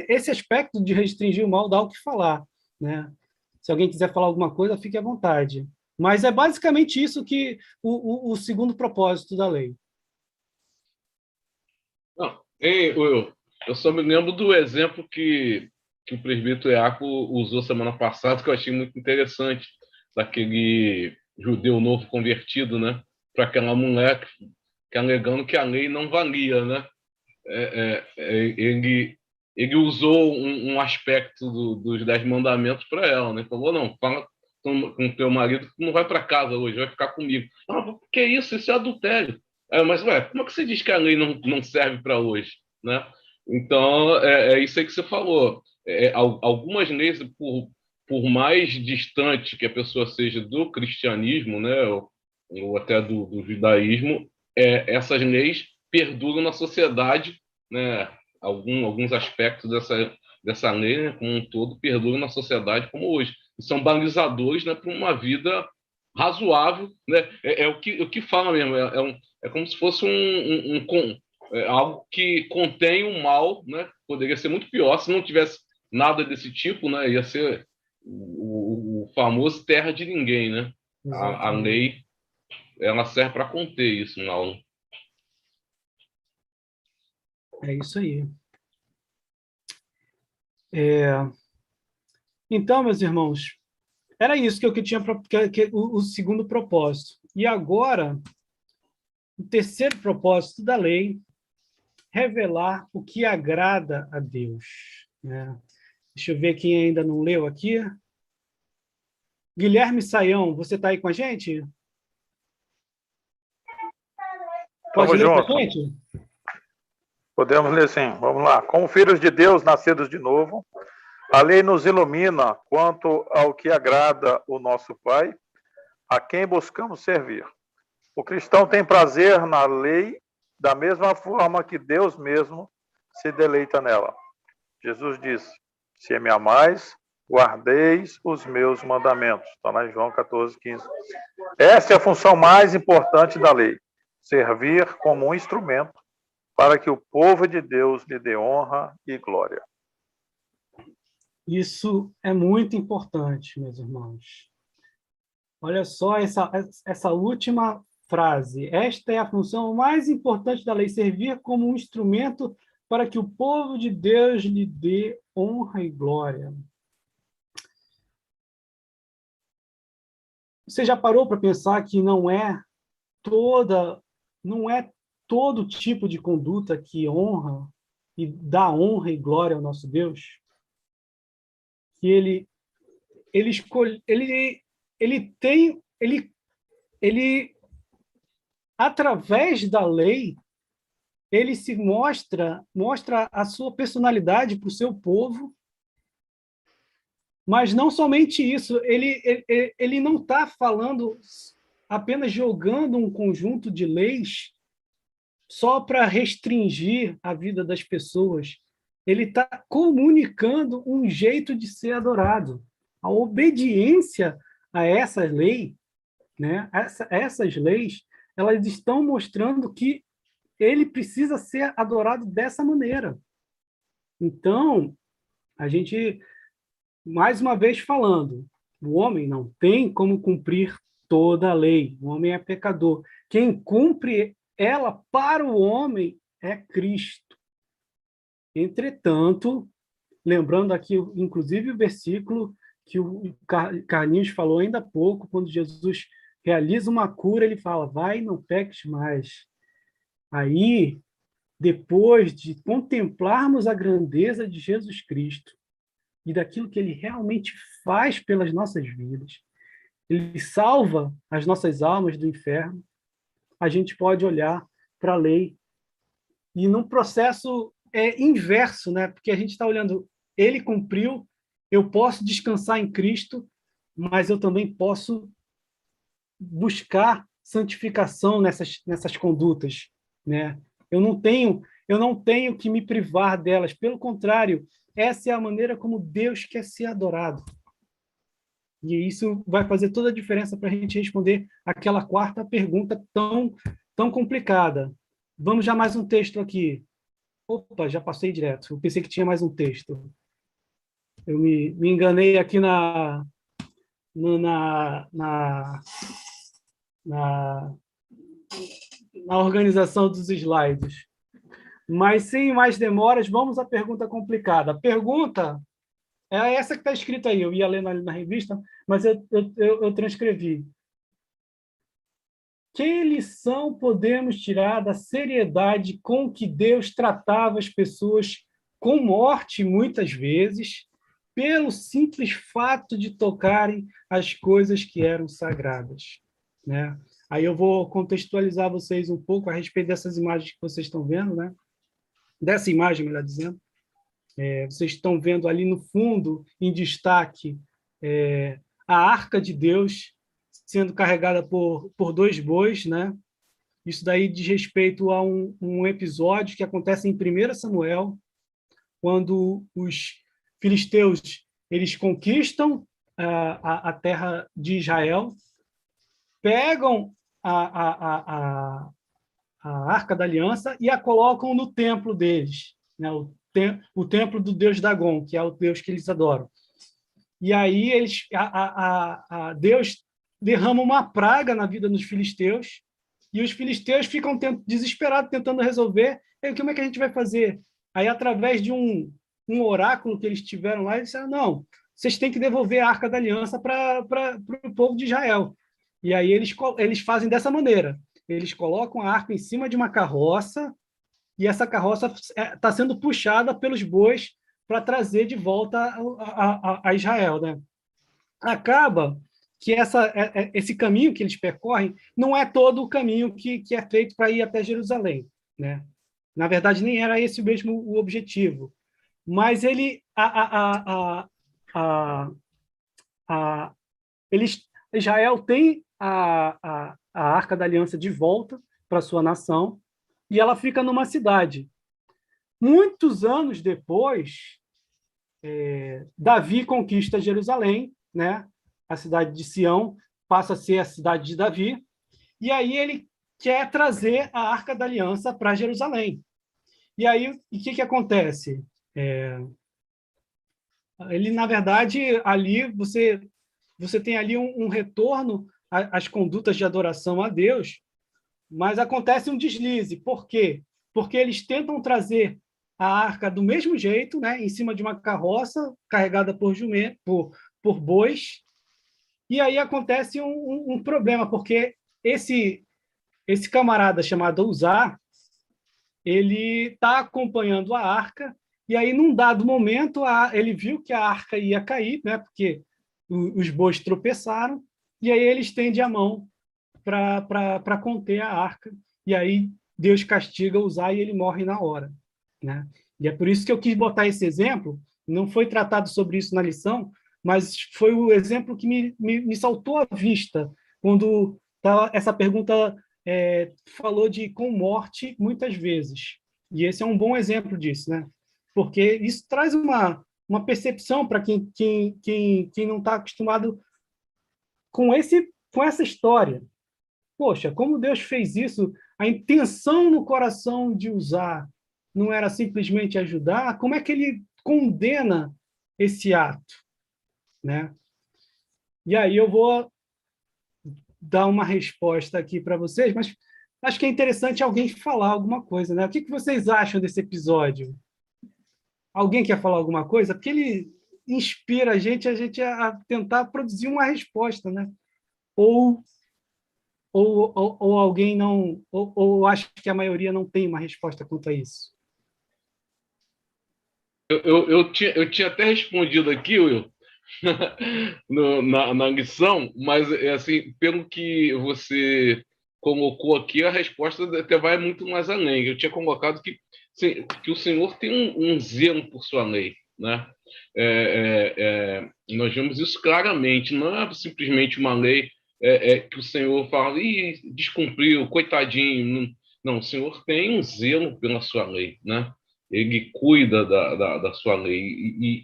esse aspecto de restringir o mal dá o que falar, né? Se alguém quiser falar alguma coisa, fique à vontade. Mas é basicamente isso que o segundo propósito da lei.
Não, eu só me lembro do exemplo que o presbítero Iaco usou semana passada, que eu achei muito interessante, daquele judeu novo convertido, né, para aquela mulher que alegando que a lei não valia, né? Ele usou um aspecto dos 10 mandamentos para ela, né? Falou, não, fala com teu marido que não vai para casa hoje, vai ficar comigo. Ah, que isso? Isso é adultério. Mas, como é que você diz que a lei não serve para hoje, né? Então, é isso aí que você falou. Algumas leis, por mais distante que a pessoa seja do cristianismo, né, ou até do judaísmo, essas leis perduram na sociedade, né? Alguns aspectos dessa lei, né, como um todo, perduram na sociedade como hoje. E são balizadores, né, para uma vida razoável, né? O que fala mesmo, é como se fosse algo que contém um mal, né? Poderia ser muito pior se não tivesse nada desse tipo, né? Ia ser o famoso terra de ninguém, né? A lei, ela serve para conter isso, não?
É isso aí. Então, meus irmãos, era isso que eu tinha o segundo propósito. E agora, o terceiro propósito da lei, revelar o que agrada a Deus, né? Deixa eu ver quem ainda não leu aqui. Guilherme Saião, você está aí com a gente? Pode ler para a gente?
Podemos ler sim. Vamos lá. Como filhos de Deus, nascidos de novo, a lei nos ilumina quanto ao que agrada o nosso Pai, a quem buscamos servir. O cristão tem prazer na lei da mesma forma que Deus mesmo se deleita nela. Jesus disse, se me amais, guardeis os meus mandamentos. Está lá em João 14:15. Essa é a função mais importante da lei, servir como um instrumento para que o povo de Deus lhe dê honra e glória.
Isso é muito importante, meus irmãos. Olha só essa última frase. Esta é a função mais importante da lei, servir como um instrumento para que o povo de Deus lhe dê honra e glória. Você já parou para pensar que não é todo tipo de conduta que honra e dá honra e glória ao nosso Deus? Que ele através da lei, ele se mostra a sua personalidade para o seu povo, mas não somente isso, ele não está falando apenas jogando um conjunto de leis só para restringir a vida das pessoas. Ele está comunicando um jeito de ser adorado. A obediência a essa lei, né? Essas leis, elas estão mostrando que ele precisa ser adorado dessa maneira. Então, a gente, mais uma vez falando, o homem não tem como cumprir toda a lei. O homem é pecador. Quem cumpre ela para o homem é Cristo. Entretanto, lembrando aqui, inclusive, o versículo que o Carlinhos falou ainda há pouco, quando Jesus realiza uma cura, ele fala, vai, não peques mais. Aí, depois de contemplarmos a grandeza de Jesus Cristo e daquilo que ele realmente faz pelas nossas vidas, ele salva as nossas almas do inferno, a gente pode olhar para a lei e num processo inverso, né? Porque a gente está olhando, ele cumpriu, eu posso descansar em Cristo, mas eu também posso buscar santificação nessas condutas, né? Eu não tenho que me privar delas, pelo contrário, essa é a maneira como Deus quer ser adorado. E isso vai fazer toda a diferença para a gente responder aquela quarta pergunta tão complicada. Vamos já mais um texto aqui. Opa, já passei direto. Eu pensei que tinha mais um texto. Eu me enganei aqui na organização dos slides. Mas, sem mais demoras, vamos à pergunta complicada. A pergunta é essa que está escrita aí. Eu ia ler na revista, mas eu transcrevi. Que lição podemos tirar da seriedade com que Deus tratava as pessoas com morte, muitas vezes, pelo simples fato de tocarem as coisas que eram sagradas, né? Aí eu vou contextualizar vocês um pouco a respeito dessas imagens que vocês estão vendo, né? Dessa imagem, melhor dizendo. Vocês estão vendo ali no fundo, em destaque, a Arca de Deus sendo carregada por 2 bois, né? Isso daí diz respeito a um episódio que acontece em 1 Samuel, quando os filisteus eles conquistam a terra de Israel, pegam a Arca da Aliança e a colocam no templo deles, né? O templo do deus Dagon, que é o deus que eles adoram. E aí Deus derrama uma praga na vida dos filisteus, e os filisteus ficam desesperados tentando resolver. E como é que a gente vai fazer? Aí, através de um oráculo que eles tiveram lá, eles disseram, não, vocês têm que devolver a Arca da Aliança para o povo de Israel. E aí eles fazem dessa maneira. Eles colocam a arca em cima de uma carroça, e essa carroça está sendo puxada pelos bois para trazer de volta a Israel, né? Acaba que esse caminho que eles percorrem não é todo o caminho que é feito para ir até Jerusalém, né? Na verdade, nem era esse mesmo o objetivo. Mas Israel tem a Arca da Aliança de volta para sua nação, e ela fica numa cidade. Muitos anos depois, Davi conquista Jerusalém, né? A cidade de Sião passa a ser a cidade de Davi, e aí ele quer trazer a Arca da Aliança para Jerusalém. E aí, o que acontece? Ele, na verdade, ali você tem ali um retorno as condutas de adoração a Deus, mas acontece um deslize. Por quê? Porque eles tentam trazer a arca do mesmo jeito, né, em cima de uma carroça carregada por bois, e aí acontece um problema, porque esse camarada chamado Uzá, ele está acompanhando a arca, e aí, num dado momento, ele viu que a arca ia cair, né, porque os bois tropeçaram, e aí ele estende a mão para conter a arca, e aí Deus castiga Uzá e ele morre na hora, né? E é por isso que eu quis botar esse exemplo. Não foi tratado sobre isso na lição, mas foi o exemplo que me saltou à vista quando essa pergunta falou de com morte muitas vezes. E esse é um bom exemplo disso, né? Porque isso traz uma percepção para quem não está acostumado com essa história. Poxa, como Deus fez isso? A intenção no coração de Uzá não era simplesmente ajudar? Como é que ele condena esse ato, né? E aí eu vou dar uma resposta aqui para vocês, mas acho que é interessante alguém falar alguma coisa, né? O que vocês acham desse episódio? Alguém quer falar alguma coisa? Porque ele inspira a gente a tentar produzir uma resposta, né? Ou alguém não, ou acha que a maioria não tem uma resposta quanto a isso?
Eu tinha até respondido aqui, Will, na lição, mas assim, pelo que você colocou aqui, a resposta até vai muito mais além. Eu tinha colocado que o Senhor tem um zelo por sua lei, né? Nós vemos isso claramente, não é simplesmente uma lei que o Senhor fala, e descumpriu, coitadinho. Não, o Senhor tem um zelo pela sua lei, né? Ele cuida da sua lei.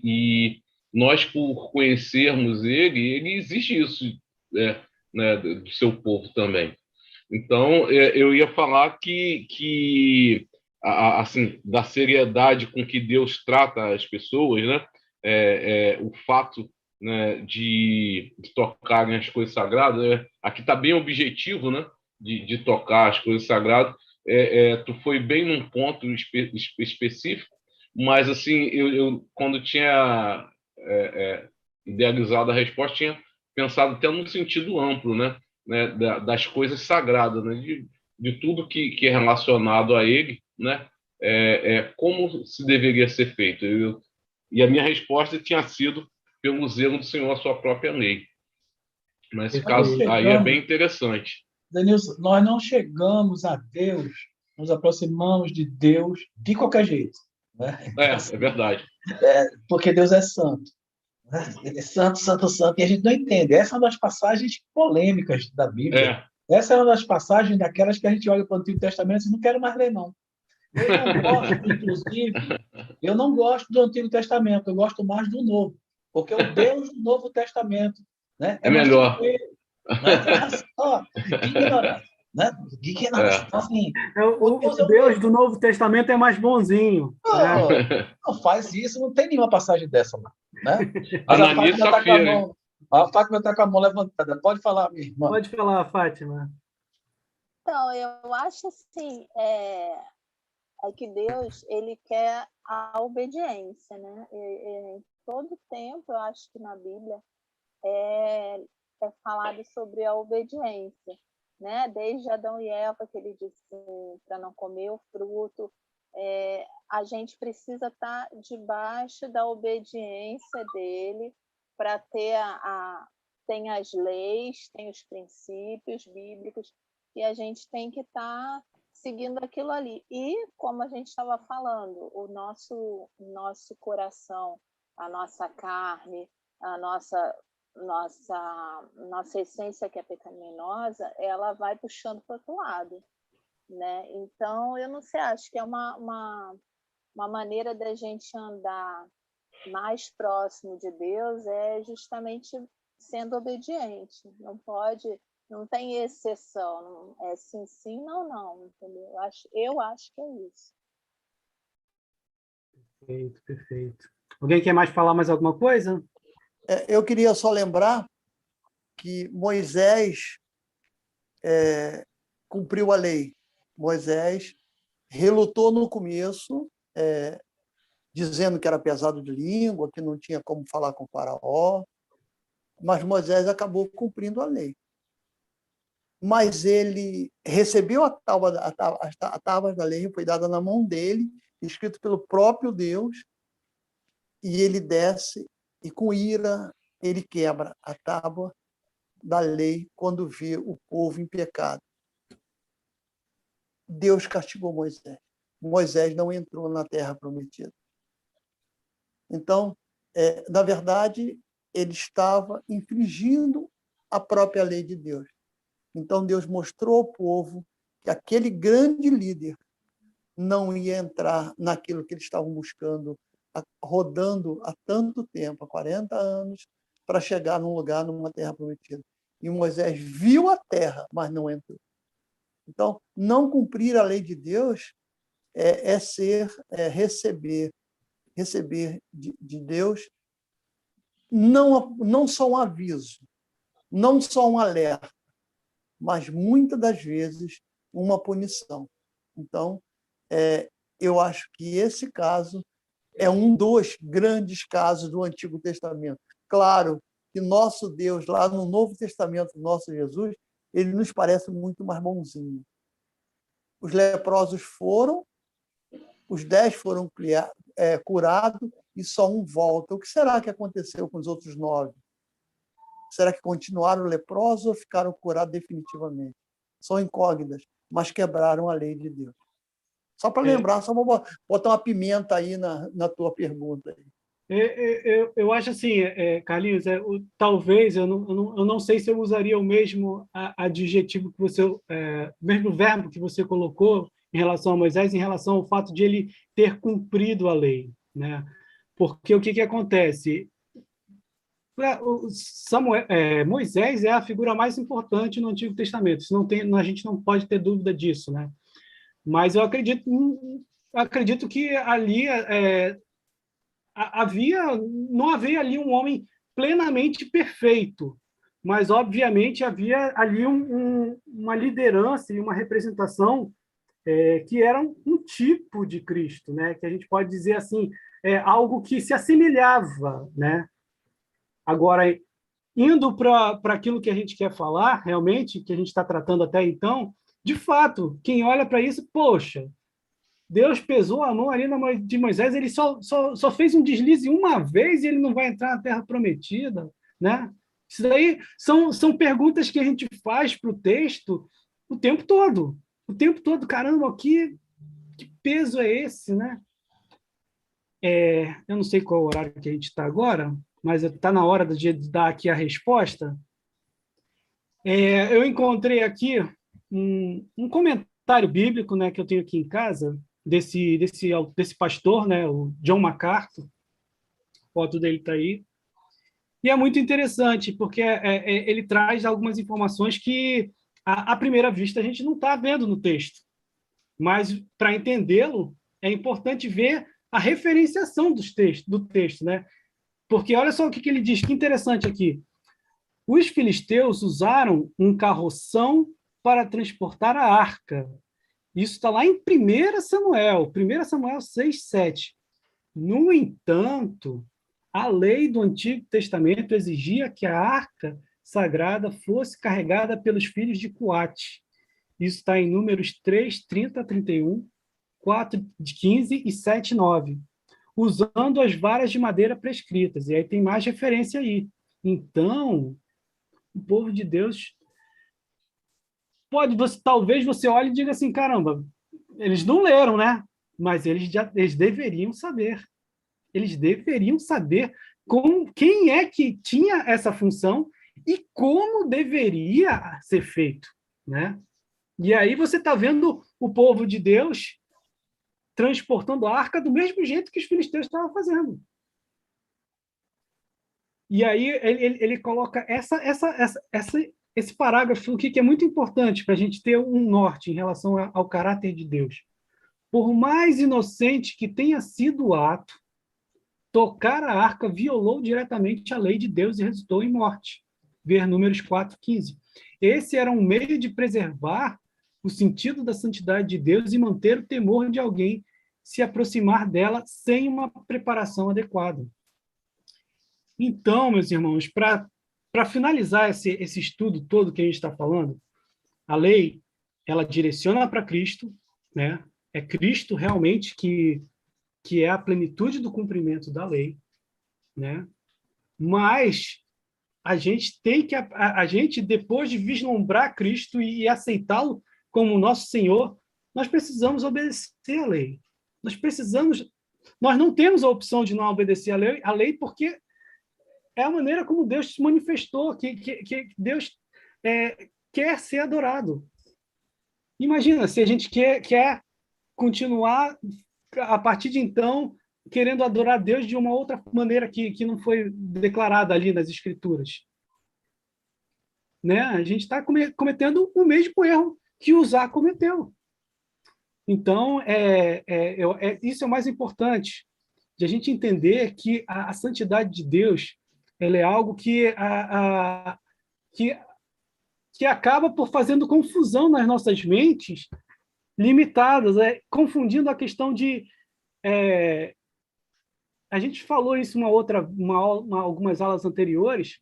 E nós, por conhecermos ele exige isso, né, do seu povo também. Então, eu ia falar que assim, da seriedade com que Deus trata as pessoas, né? O fato, né, de tocarem as coisas sagradas, aqui está bem objetivo, né? De tocar as coisas sagradas. Tu foi bem num ponto específico, mas assim, eu quando tinha idealizado a resposta, tinha pensado até no sentido amplo, né? Das coisas sagradas, né? De tudo que é relacionado a ele, né? Como se deveria ser feito. E a minha resposta tinha sido pelo zelo do Senhor, a sua própria lei. Mas esse caso aí é bem interessante.
Denilson, nós não chegamos a Deus, nos aproximamos de Deus de qualquer jeito. Né?
É verdade.
Porque Deus é santo. Né? Ele é santo, santo, santo, e a gente não entende. Essa é uma das passagens polêmicas da Bíblia. Essa é uma das passagens daquelas que a gente olha para o Antigo Testamento e não quero mais ler, não. Eu não gosto, inclusive, eu não gosto do Antigo Testamento, eu gosto mais do Novo, porque o Deus do Novo Testamento, né,
é melhor.
Que ignorância, né? Que ignorância. Então, assim,
o Deus do Novo Testamento é mais bonzinho.
Não faz isso, não tem nenhuma passagem dessa lá. Né?
Ananias e Safira.
A Fátima está com a mão levantada. Pode falar, minha irmã.
Pode falar, Fátima.
Então, eu acho assim, que Deus, ele quer a obediência, né? Em todo tempo, eu acho que na Bíblia é falado sobre a obediência, né? Desde Adão e Eva, que ele disse para não comer o fruto, a gente precisa estar debaixo da obediência dele para ter tem as leis, tem os princípios bíblicos, e a gente tem que estar seguindo aquilo ali. E, como a gente estava falando, o nosso coração, a nossa carne, a nossa essência que é pecaminosa, ela vai puxando para o outro lado, né? Então, eu não sei, acho que é uma maneira da gente andar mais próximo de Deus é justamente sendo obediente. Não tem exceção, é sim, sim, não, não, entendeu? Eu acho que é isso.
Perfeito. Alguém quer mais falar mais alguma coisa?
Eu queria só lembrar que Moisés cumpriu a lei. Moisés relutou no começo, dizendo que era pesado de língua, que não tinha como falar com o faraó, mas Moisés acabou cumprindo a lei. Mas ele recebeu as tábuas da lei, foi dada na mão dele, escrito pelo próprio Deus, e ele desce e, com ira, ele quebra a tábua da lei quando vê o povo em pecado. Deus castigou Moisés. Moisés não entrou na terra prometida. Então, na verdade, ele estava infringindo a própria lei de Deus. Então, Deus mostrou ao povo que aquele grande líder não ia entrar naquilo que eles estavam buscando, rodando há tanto tempo, há 40 anos, para chegar num lugar, numa terra prometida. E Moisés viu a terra, mas não entrou. Então, não cumprir a lei de Deus receber de Deus não só um aviso, não só um alerta, mas muitas das vezes uma punição. Então, eu acho que esse caso é um dos grandes casos do Antigo Testamento. Claro que nosso Deus, lá no Novo Testamento, nosso Jesus, ele nos parece muito mais bonzinho. Os leprosos foram, os 10 foram curados e só um volta. O que será que aconteceu com os outros 9? Será que continuaram leprosos ou ficaram curados definitivamente? São incógnitas, mas quebraram a lei de Deus. Só para lembrar, só vou botar uma pimenta aí na tua pergunta. Aí.
Eu acho assim, Carlinhos, talvez, eu não sei se eu usaria o mesmo adjetivo que você, o mesmo verbo que você colocou em relação a Moisés, em relação ao fato de ele ter cumprido a lei, né? Porque o que acontece? Moisés é a figura mais importante no Antigo Testamento. Isso a gente não pode ter dúvida disso, né? Mas eu acredito que ali não havia ali um homem plenamente perfeito, mas obviamente havia ali uma liderança e uma representação que era um tipo de Cristo, né? Que a gente pode dizer assim, algo que se assemelhava, né? Agora, indo para aquilo que a gente quer falar, realmente, que a gente está tratando até então, de fato, quem olha para isso, poxa, Deus pesou a mão ali de Moisés, ele só fez um deslize uma vez e ele não vai entrar na Terra Prometida, né? Isso daí são perguntas que a gente faz para o texto o tempo todo. O tempo todo, caramba, que peso é esse, né? Eu não sei qual é o horário que a gente está agora, mas está na hora de dar aqui a resposta. Eu encontrei aqui um comentário bíblico, né, que eu tenho aqui em casa, desse pastor, né, o John MacArthur, a foto dele está aí, e é muito interessante, porque ele traz algumas informações que, à primeira vista, a gente não está vendo no texto, mas, para entendê-lo, é importante ver a referenciação do texto, né? Porque olha só o que ele diz, que interessante aqui. Os filisteus usaram um carroção para transportar a arca. Isso está lá em 1 Samuel 6:7. No entanto, a lei do Antigo Testamento exigia que a arca sagrada fosse carregada pelos filhos de Coate. Isso está em Números 3:30-31, 4:15 e 7:9. Usando as varas de madeira prescritas. E aí tem mais referência aí. Então, o povo de Deus talvez você olhe e diga assim, caramba, eles não leram, né? Mas eles deveriam saber. Eles deveriam saber quem é que tinha essa função e como deveria ser feito, né? E aí você está vendo o povo de Deus transportando a arca do mesmo jeito que os filisteus estavam fazendo. E aí ele coloca esse parágrafo aqui, que é muito importante para a gente ter um norte em relação ao caráter de Deus. Por mais inocente que tenha sido o ato, tocar a arca violou diretamente a lei de Deus e resultou em morte. Ver Números 4:15. esse era um meio de preservar o sentido da santidade de Deus e manter o temor de alguém se aproximar dela sem uma preparação adequada. Então, meus irmãos, para finalizar esse estudo todo que a gente está falando, a lei, ela direciona para Cristo, né? É Cristo realmente que é a plenitude do cumprimento da lei, né? Mas a gente tem que, a gente, depois de vislumbrar Cristo e aceitá-lo como nosso Senhor, nós precisamos obedecer à lei. Nós não temos a opção de não obedecer à lei porque é a maneira como Deus se manifestou, que Deus quer ser adorado. Imagina se a gente quer continuar, a partir de então, querendo adorar Deus de uma outra maneira que não foi declarada ali nas Escrituras. Né? A gente está cometendo o mesmo erro que Uzá cometeu. Então, isso é o mais importante, de a gente entender que a santidade de Deus ela é algo que acaba por fazendo confusão nas nossas mentes limitadas, confundindo a questão de... a gente falou isso algumas aulas anteriores,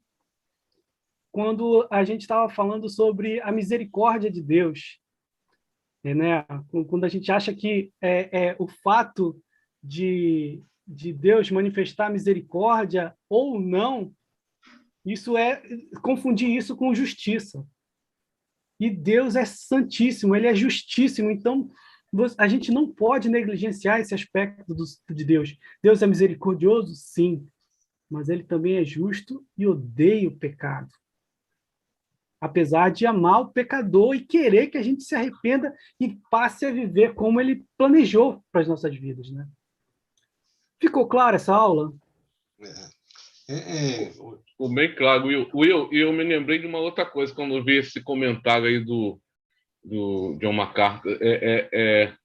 quando a gente estava falando sobre a misericórdia de Deus. Né? Quando a gente acha que o fato de Deus manifestar misericórdia ou não, isso confundir isso com justiça. E Deus é santíssimo, ele é justíssimo, então a gente não pode negligenciar esse aspecto de Deus. Deus é misericordioso? Sim, mas ele também é justo e odeia o pecado. Apesar de amar o pecador e querer que a gente se arrependa e passe a viver como ele planejou para as nossas vidas, né? Ficou clara essa aula?
Ficou bem claro, Will. Eu me lembrei de uma outra coisa quando eu vi esse comentário aí do John MacArthur. É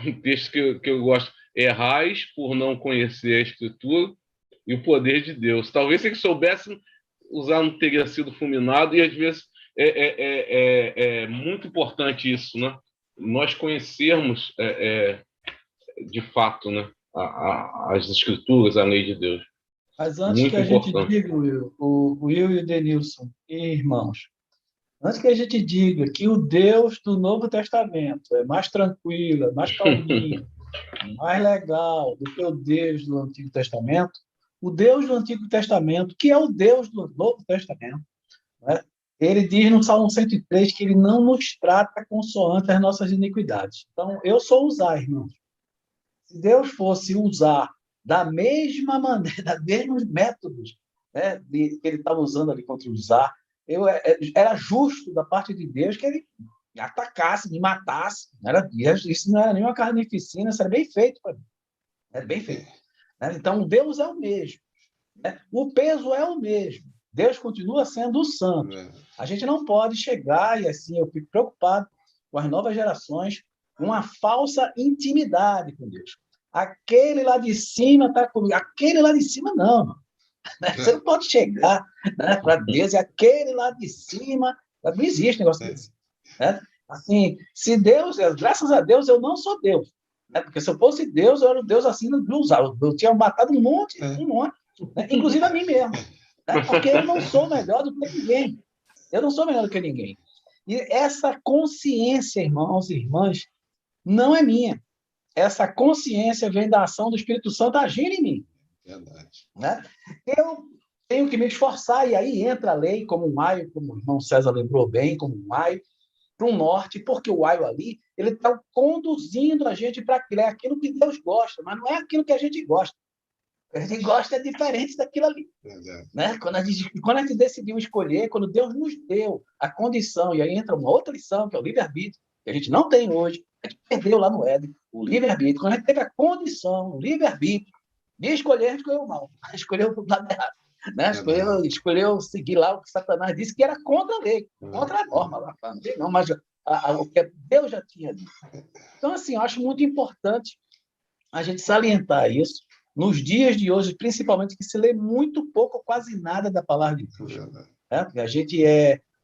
um texto que eu gosto. Errais por não conhecer a Escritura e o poder de Deus. Talvez se ele soubesse usar, não teria sido fulminado, e às vezes é muito importante isso, né? Nós conhecermos de fato, né, as Escrituras, a lei de Deus.
Mas antes
Muito
que a gente
importante.
diga, o Will e o Denilson, irmãos, antes que a gente diga que o Deus do Novo Testamento é mais tranquilo, é mais calminho, mais legal do que o Deus do Antigo Testamento, o Deus do Antigo Testamento, que é o Deus do Novo Testamento, né? Ele diz no Salmo 103 que ele não nos trata consoante as nossas iniquidades. Então, eu sou Uzá, irmãos. Se Deus fosse usar da mesma maneira, dos mesmos métodos, né, que ele estava usando ali contra Uzá, era justo da parte de Deus que ele me atacasse, me matasse. Isso não era nenhuma carnificina, isso era bem feito para mim. É bem feito. Então, Deus é o mesmo. O peso é o mesmo. Deus continua sendo o santo. A gente não pode chegar, e assim eu fico preocupado com as novas gerações, com uma falsa intimidade com Deus. Aquele lá de cima está comigo. Aquele lá de cima, não. Você não pode chegar, né, para Deus e aquele lá de cima. Não existe negócio desse. Né? Assim, se Deus, graças a Deus, eu não sou Deus. Né? Porque se eu fosse Deus, eu era o Deus assim de usar. Eu tinha matado um monte, né? Inclusive a mim mesmo. Né? Porque eu não sou melhor do que ninguém. Eu não sou melhor do que ninguém. E essa consciência, irmãos e irmãs, não é minha. Essa consciência vem da ação do Espírito Santo agindo em mim.
Verdade.
Né? Eu tenho que me esforçar, e aí entra a lei, como um aio, como o irmão César lembrou bem, como um aio, para o norte, porque o aio ali, ele está conduzindo a gente para aquilo que Deus gosta, mas não é aquilo que a gente gosta. A gente gosta é diferente daquilo ali. Né? Quando a gente decidiu escolher, quando Deus nos deu a condição, e aí entra uma outra lição, que é o livre-arbítrio, que a gente não tem hoje, a gente perdeu lá no Éden, o livre-arbítrio. Quando a gente teve a condição, o livre-arbítrio, de escolher, a gente escolheu mal, escolheu o lado errado. Né? Escolheu seguir lá o que Satanás disse que era contra a lei, contra a norma. Lá, não, mas o que Deus já tinha dito. Então, assim, eu acho muito importante a gente salientar isso nos dias de hoje, principalmente, que se lê muito pouco, quase nada da palavra de Deus. Né? A gente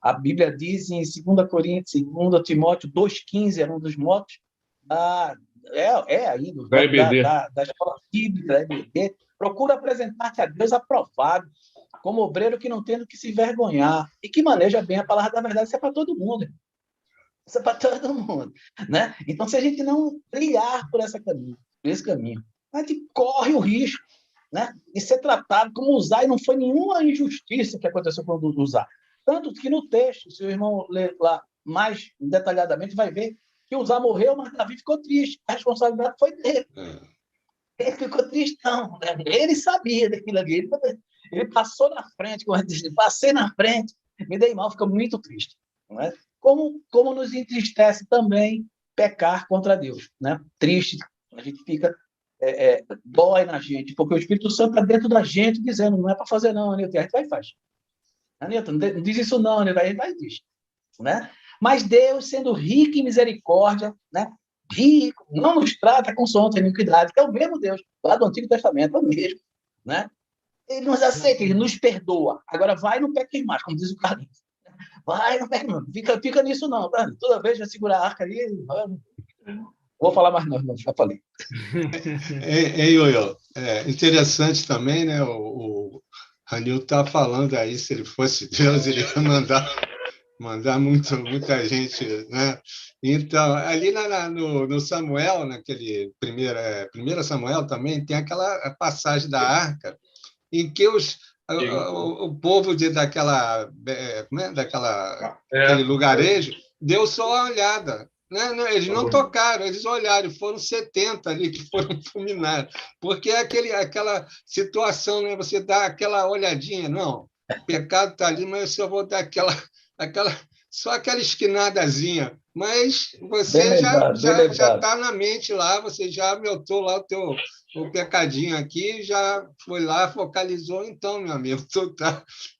A Bíblia diz em 2 Coríntios, 2 Timóteo 2,15, era um dos motos, ainda,
Da EBD.
da escola bíblica, da EBD. Procura apresentar-te a Deus aprovado, como obreiro que não tem do que se envergonhar, e que maneja bem a palavra da verdade. Isso é para todo mundo. Isso é para todo mundo. Né? Então, se a gente não brilhar por esse caminho, a gente corre o risco, né, de ser tratado como usar, e não foi nenhuma injustiça que aconteceu com o usar. Tanto que no texto, se o irmão ler lá mais detalhadamente, vai ver que Uzá morreu, mas Davi ficou triste. A responsabilidade foi dele. Ele ficou tristão. Né? Ele sabia daquilo ali. Ele passou na frente, como diz, passei na frente, me dei mal, ficou muito triste. Não é? Como nos entristece também pecar contra Deus. Né? Triste, a gente fica... dói na gente, porque o Espírito Santo está dentro da gente dizendo, não é para fazer não, Anilton, a gente vai e faz. Anilton, não diz isso não, Anilton, a gente vai e diz. Né? Mas Deus, sendo rico em misericórdia, né? Rico, não nos trata com sonhos de iniquidade, que é o mesmo Deus, lá do Antigo Testamento, é o mesmo. Né? Ele nos aceita, ele nos perdoa. Agora vai e não peque mais, como diz o Carlinhos. Vai, não peque não, fica nisso não. Tá? Toda vez vai segurar a arca ali, vou falar mais não, já falei.
Ioiô, interessante também, né? O Ranil está falando aí, se ele fosse Deus, ele ia mandar muita gente, né? Então, ali no Samuel, naquele primeiro Samuel também, tem aquela passagem da arca, em que o povo aquele lugarejo deu só uma olhada. Não, eles não tocaram, eles olharam, foram 70 ali que foram fulminados, porque é aquela situação, né? Você dá aquela olhadinha, não, o pecado está ali, mas eu só vou dar só aquela esquinadazinha, mas você já está na mente lá, você já anotou lá o pecadinho aqui, já foi lá, focalizou, então, meu amigo,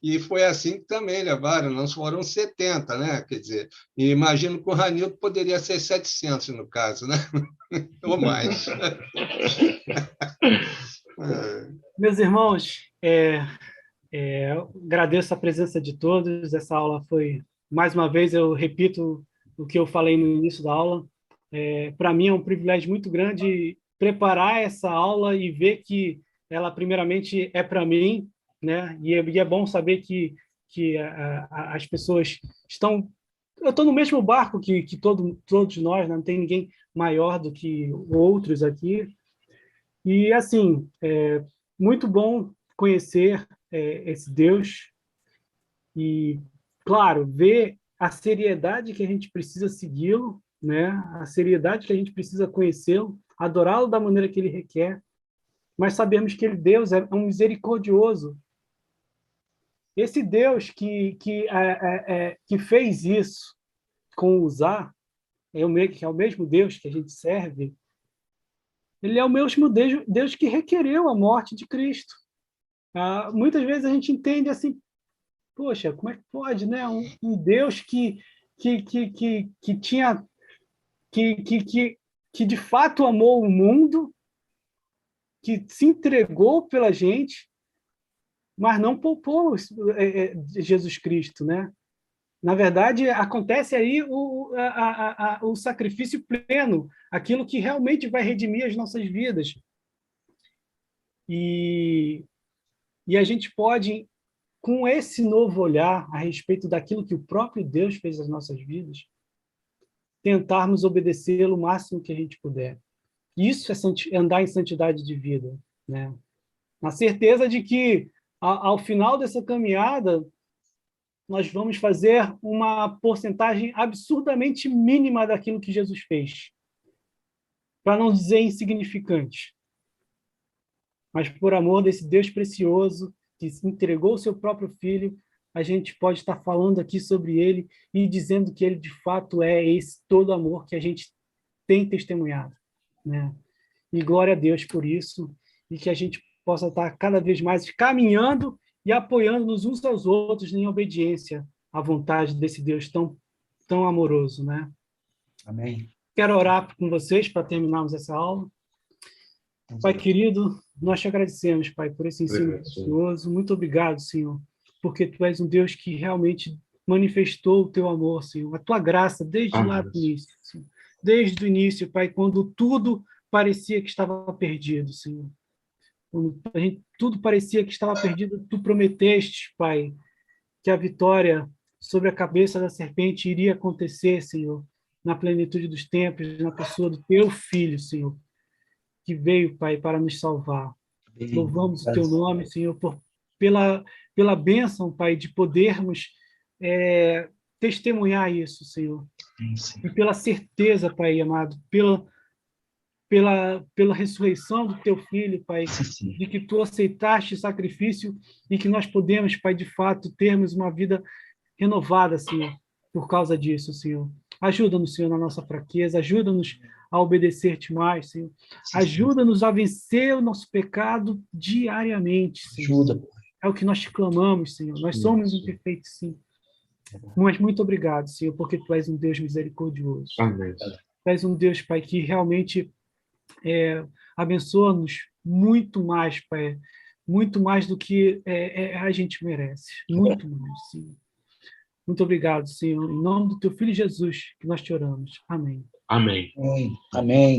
e foi assim que também levaram, não foram 70, né? Quer dizer, e imagino que o Ranildo poderia ser 700 no caso, né? Ou mais.
Meus irmãos, agradeço a presença de todos, essa aula foi, mais uma vez, eu repito o que eu falei no início da aula, para mim é um privilégio muito grande preparar essa aula e ver que ela, primeiramente, é para mim, né? E é bom saber que as pessoas estão... Eu estou no mesmo barco que todos nós, né? Não tem ninguém maior do que outros aqui. E, assim, muito bom conhecer esse Deus e, claro, ver a seriedade que a gente precisa segui-lo, né? A seriedade que a gente precisa conhecê-lo, adorá-lo da maneira que ele requer, mas sabemos que ele, Deus, é um misericordioso. Esse Deus que fez isso com Uzá, que é o mesmo Deus que a gente serve, ele é o mesmo Deus que requereu a morte de Cristo. Muitas vezes a gente entende assim, poxa, como é que pode, né? Um Deus que tinha que de fato amou o mundo, que se entregou pela gente, mas não poupou Jesus Cristo, né? Na verdade, acontece aí o sacrifício pleno, aquilo que realmente vai redimir as nossas vidas. E a gente pode, com esse novo olhar a respeito daquilo que o próprio Deus fez nas nossas vidas, tentarmos obedecê-lo o máximo que a gente puder. Isso é andar em santidade de vida, né? Na certeza de que, ao final dessa caminhada, nós vamos fazer uma porcentagem absurdamente mínima daquilo que Jesus fez, para não dizer insignificante. Mas por amor desse Deus precioso, que entregou o seu próprio Filho, a gente pode estar falando aqui sobre ele e dizendo que ele, de fato, é esse todo amor que a gente tem testemunhado, né? E glória a Deus por isso, e que a gente possa estar cada vez mais caminhando e apoiando-nos uns aos outros em obediência à vontade desse Deus tão amoroso, né?
Amém.
Quero orar com vocês para terminarmos essa aula. Pai querido, nós te agradecemos, Pai, por esse ensino precioso. Muito obrigado, Senhor, porque Tu és um Deus que realmente manifestou o teu amor, Senhor, a tua graça desde lá do início, Senhor. Desde o início, Pai, quando tudo parecia que estava perdido, Senhor. Quando tudo parecia que estava perdido, tu prometeste, Pai, que a vitória sobre a cabeça da serpente iria acontecer, Senhor, na plenitude dos tempos, na pessoa do teu Filho, Senhor, que veio, Pai, para nos salvar. Louvamos o teu nome, Senhor, pela bênção, Pai, de podermos testemunhar isso, Senhor. E pela certeza, Pai amado, pela ressurreição do teu Filho, Pai, de que tu aceitaste o sacrifício e que nós podemos, Pai, de fato, termos uma vida renovada, Senhor, por causa disso, Senhor. Ajuda-nos, Senhor, na nossa fraqueza, ajuda-nos a obedecer-te mais, Senhor. Ajuda-nos a vencer o nosso pecado diariamente, Senhor.
Ajuda.
É o que nós te clamamos, Senhor. Nós somos imperfeitos, sim. Mas muito obrigado, Senhor, porque tu és um Deus misericordioso.
Amém.
Tu és um Deus, Pai, que realmente abençoa-nos muito mais, Pai. Muito mais do que a gente merece. Muito mais, Senhor. Muito obrigado, Senhor. Em nome do teu Filho Jesus, que nós te oramos. Amém.
Amém.
Amém.